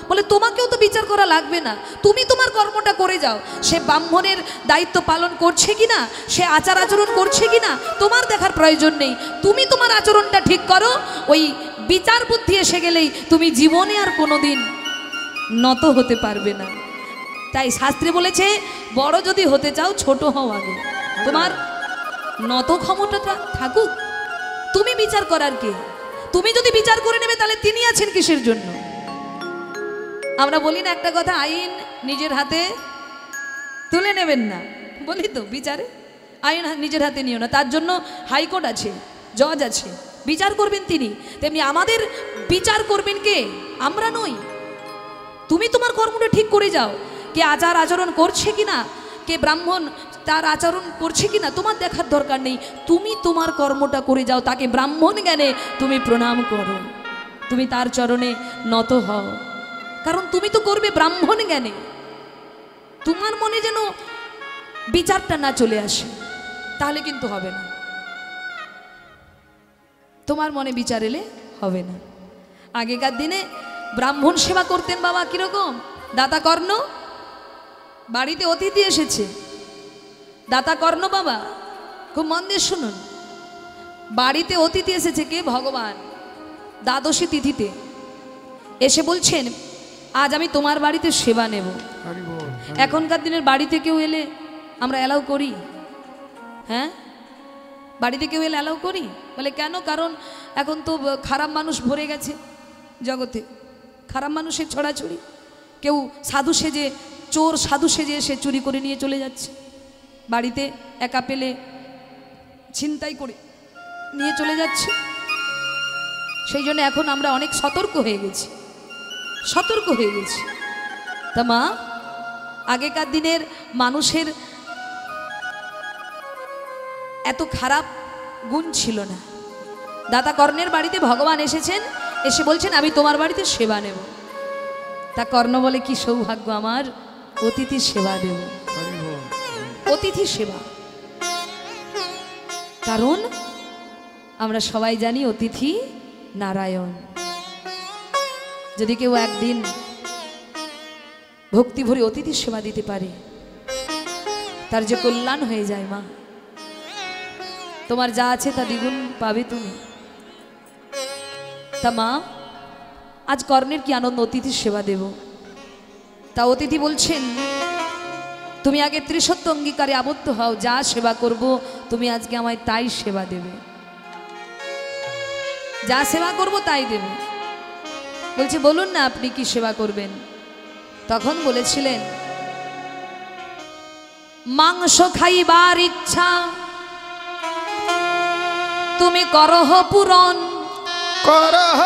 বলে তোমাকেও তো বিচার করা লাগবে না, তুমি তোমার কর্মটা করে যাও। সে ব্রাহ্মণের দায়িত্ব পালন করছে কিনা, সে আচার আচরণ করছে কিনা, তোমার দেখার প্রয়োজন নেই। তুমি তোমার আচরণটা ঠিক করো। ওই বিচার বুদ্ধি এসে গেলেই তুমি জীবনে আর কোনোদিন নত হতে পারবে না। তাই শাস্ত্রে বলেছে, বড় যদি হতে চাও ছোট হও আগে, তোমার নত ক্ষমতাটা থাকুক। তুমি বিচার করার কে? তুমি যদি বিচার করে নেবে তাহলে তিনি আছেন কিসের জন্য? আমরা বলি না একটা কথা, আইন নিজের হাতে তুলে নেবেন না, বলি তো বিচারে আইন নিজের হাতে নিও না। তার জন্য হাইকোর্ট আছে, জজ আছে, বিচার করবেন তিনি। তেমনি আমাদের বিচার করবেন কে? আমরা নই। তুমি তোমার কর্মটা ঠিক করে যাও। কে আচার আচরণ করছে কিনা, কে ব্রাহ্মণ তার আচরণ করছে কিনা, তোমার দেখার দরকার নেই। তুমি তোমার কর্মটা করে যাও, তাকে ব্রাহ্মণ জ্ঞানে তুমি প্রণাম করো, তুমি তার চরণে নত হও। কারণ তুমি তো করবে ব্রাহ্মণ জ্ঞানে। তোমার মনে যেন বিচারটা না চলে আসে, তাহলে কিন্তু হবে না। তোমার মনে বিচার এলে হবে না। আগেকার দিনে ব্রাহ্মণ সেবা করতেন বাবা কিরকম? দাতা কর্ণ, বাড়িতে অতিথি এসেছে, দাতা কর্ণ বাবা, খুব মন দিয়ে শুনুন। বাড়িতে অতিথি এসেছে, কে? ভগবান। দ্বাদশী তিথিতে এসে বলছেন, আজ আমি তোমার বাড়িতে সেবা নেব। এখনকার দিনের বাড়িতে কেউ এলে আমরা অ্যালাউ করি? হ্যাঁ, বাড়িতে কেউ এলে অ্যালাউ করি? বলে কেন? কারণ এখন তো খারাপ মানুষ ভরে গেছে জগতে, খারাপ মানুষের ছড়াছড়ি। কেউ সাধু সেজে, চোর সাধু সেজে এসে চুরি করে নিয়ে চলে যাচ্ছে, বাড়িতে একা পেলে ছিনতাই করে নিয়ে চলে যাচ্ছে। সেই জন্য এখন আমরা অনেক সতর্ক হয়ে গেছি, সতর্ক হয়ে গেছি। তা মা, আগেকার দিনের মানুষের এত খারাপ গুণ ছিল না। দাতা কর্ণের বাড়িতে ভগবান এসেছেন, এসে বলছেন আমি তোমার বাড়িতে সেবা নেব। তা কর্ণ বলে, কি সৌভাগ্য আমার, অতিথি সেবা দেব। অতিথি সেবা, কারণ আমরা সবাই জানি অতিথি নারায়ণ। যদি কেউ একদিন ভক্তি ভরে অতিথি সেবা দিতে পারে, তার যে কল্যাণ হয়ে যায়। মা, তোমার যা আছে তা দ্বিগুণ পাবে তুমি। তা মা, আজ কর্ণের কি আনন্দ, অতিথির সেবা দেব। তা অতিথি বলছেন, তুমি আগে ত্রিসত্য অঙ্গীকারে আবদ্ধ হও, যা সেবা করব তুমি আজকে আমায় তাই সেবা দেবে, যা সেবা করব তাই দেবে। বলছে বলুন না আপনি কি সেবা করবেন। তখন বলেছিলেন, মাংস খাইবার ইচ্ছা তুমি করহ পূরণ, করহ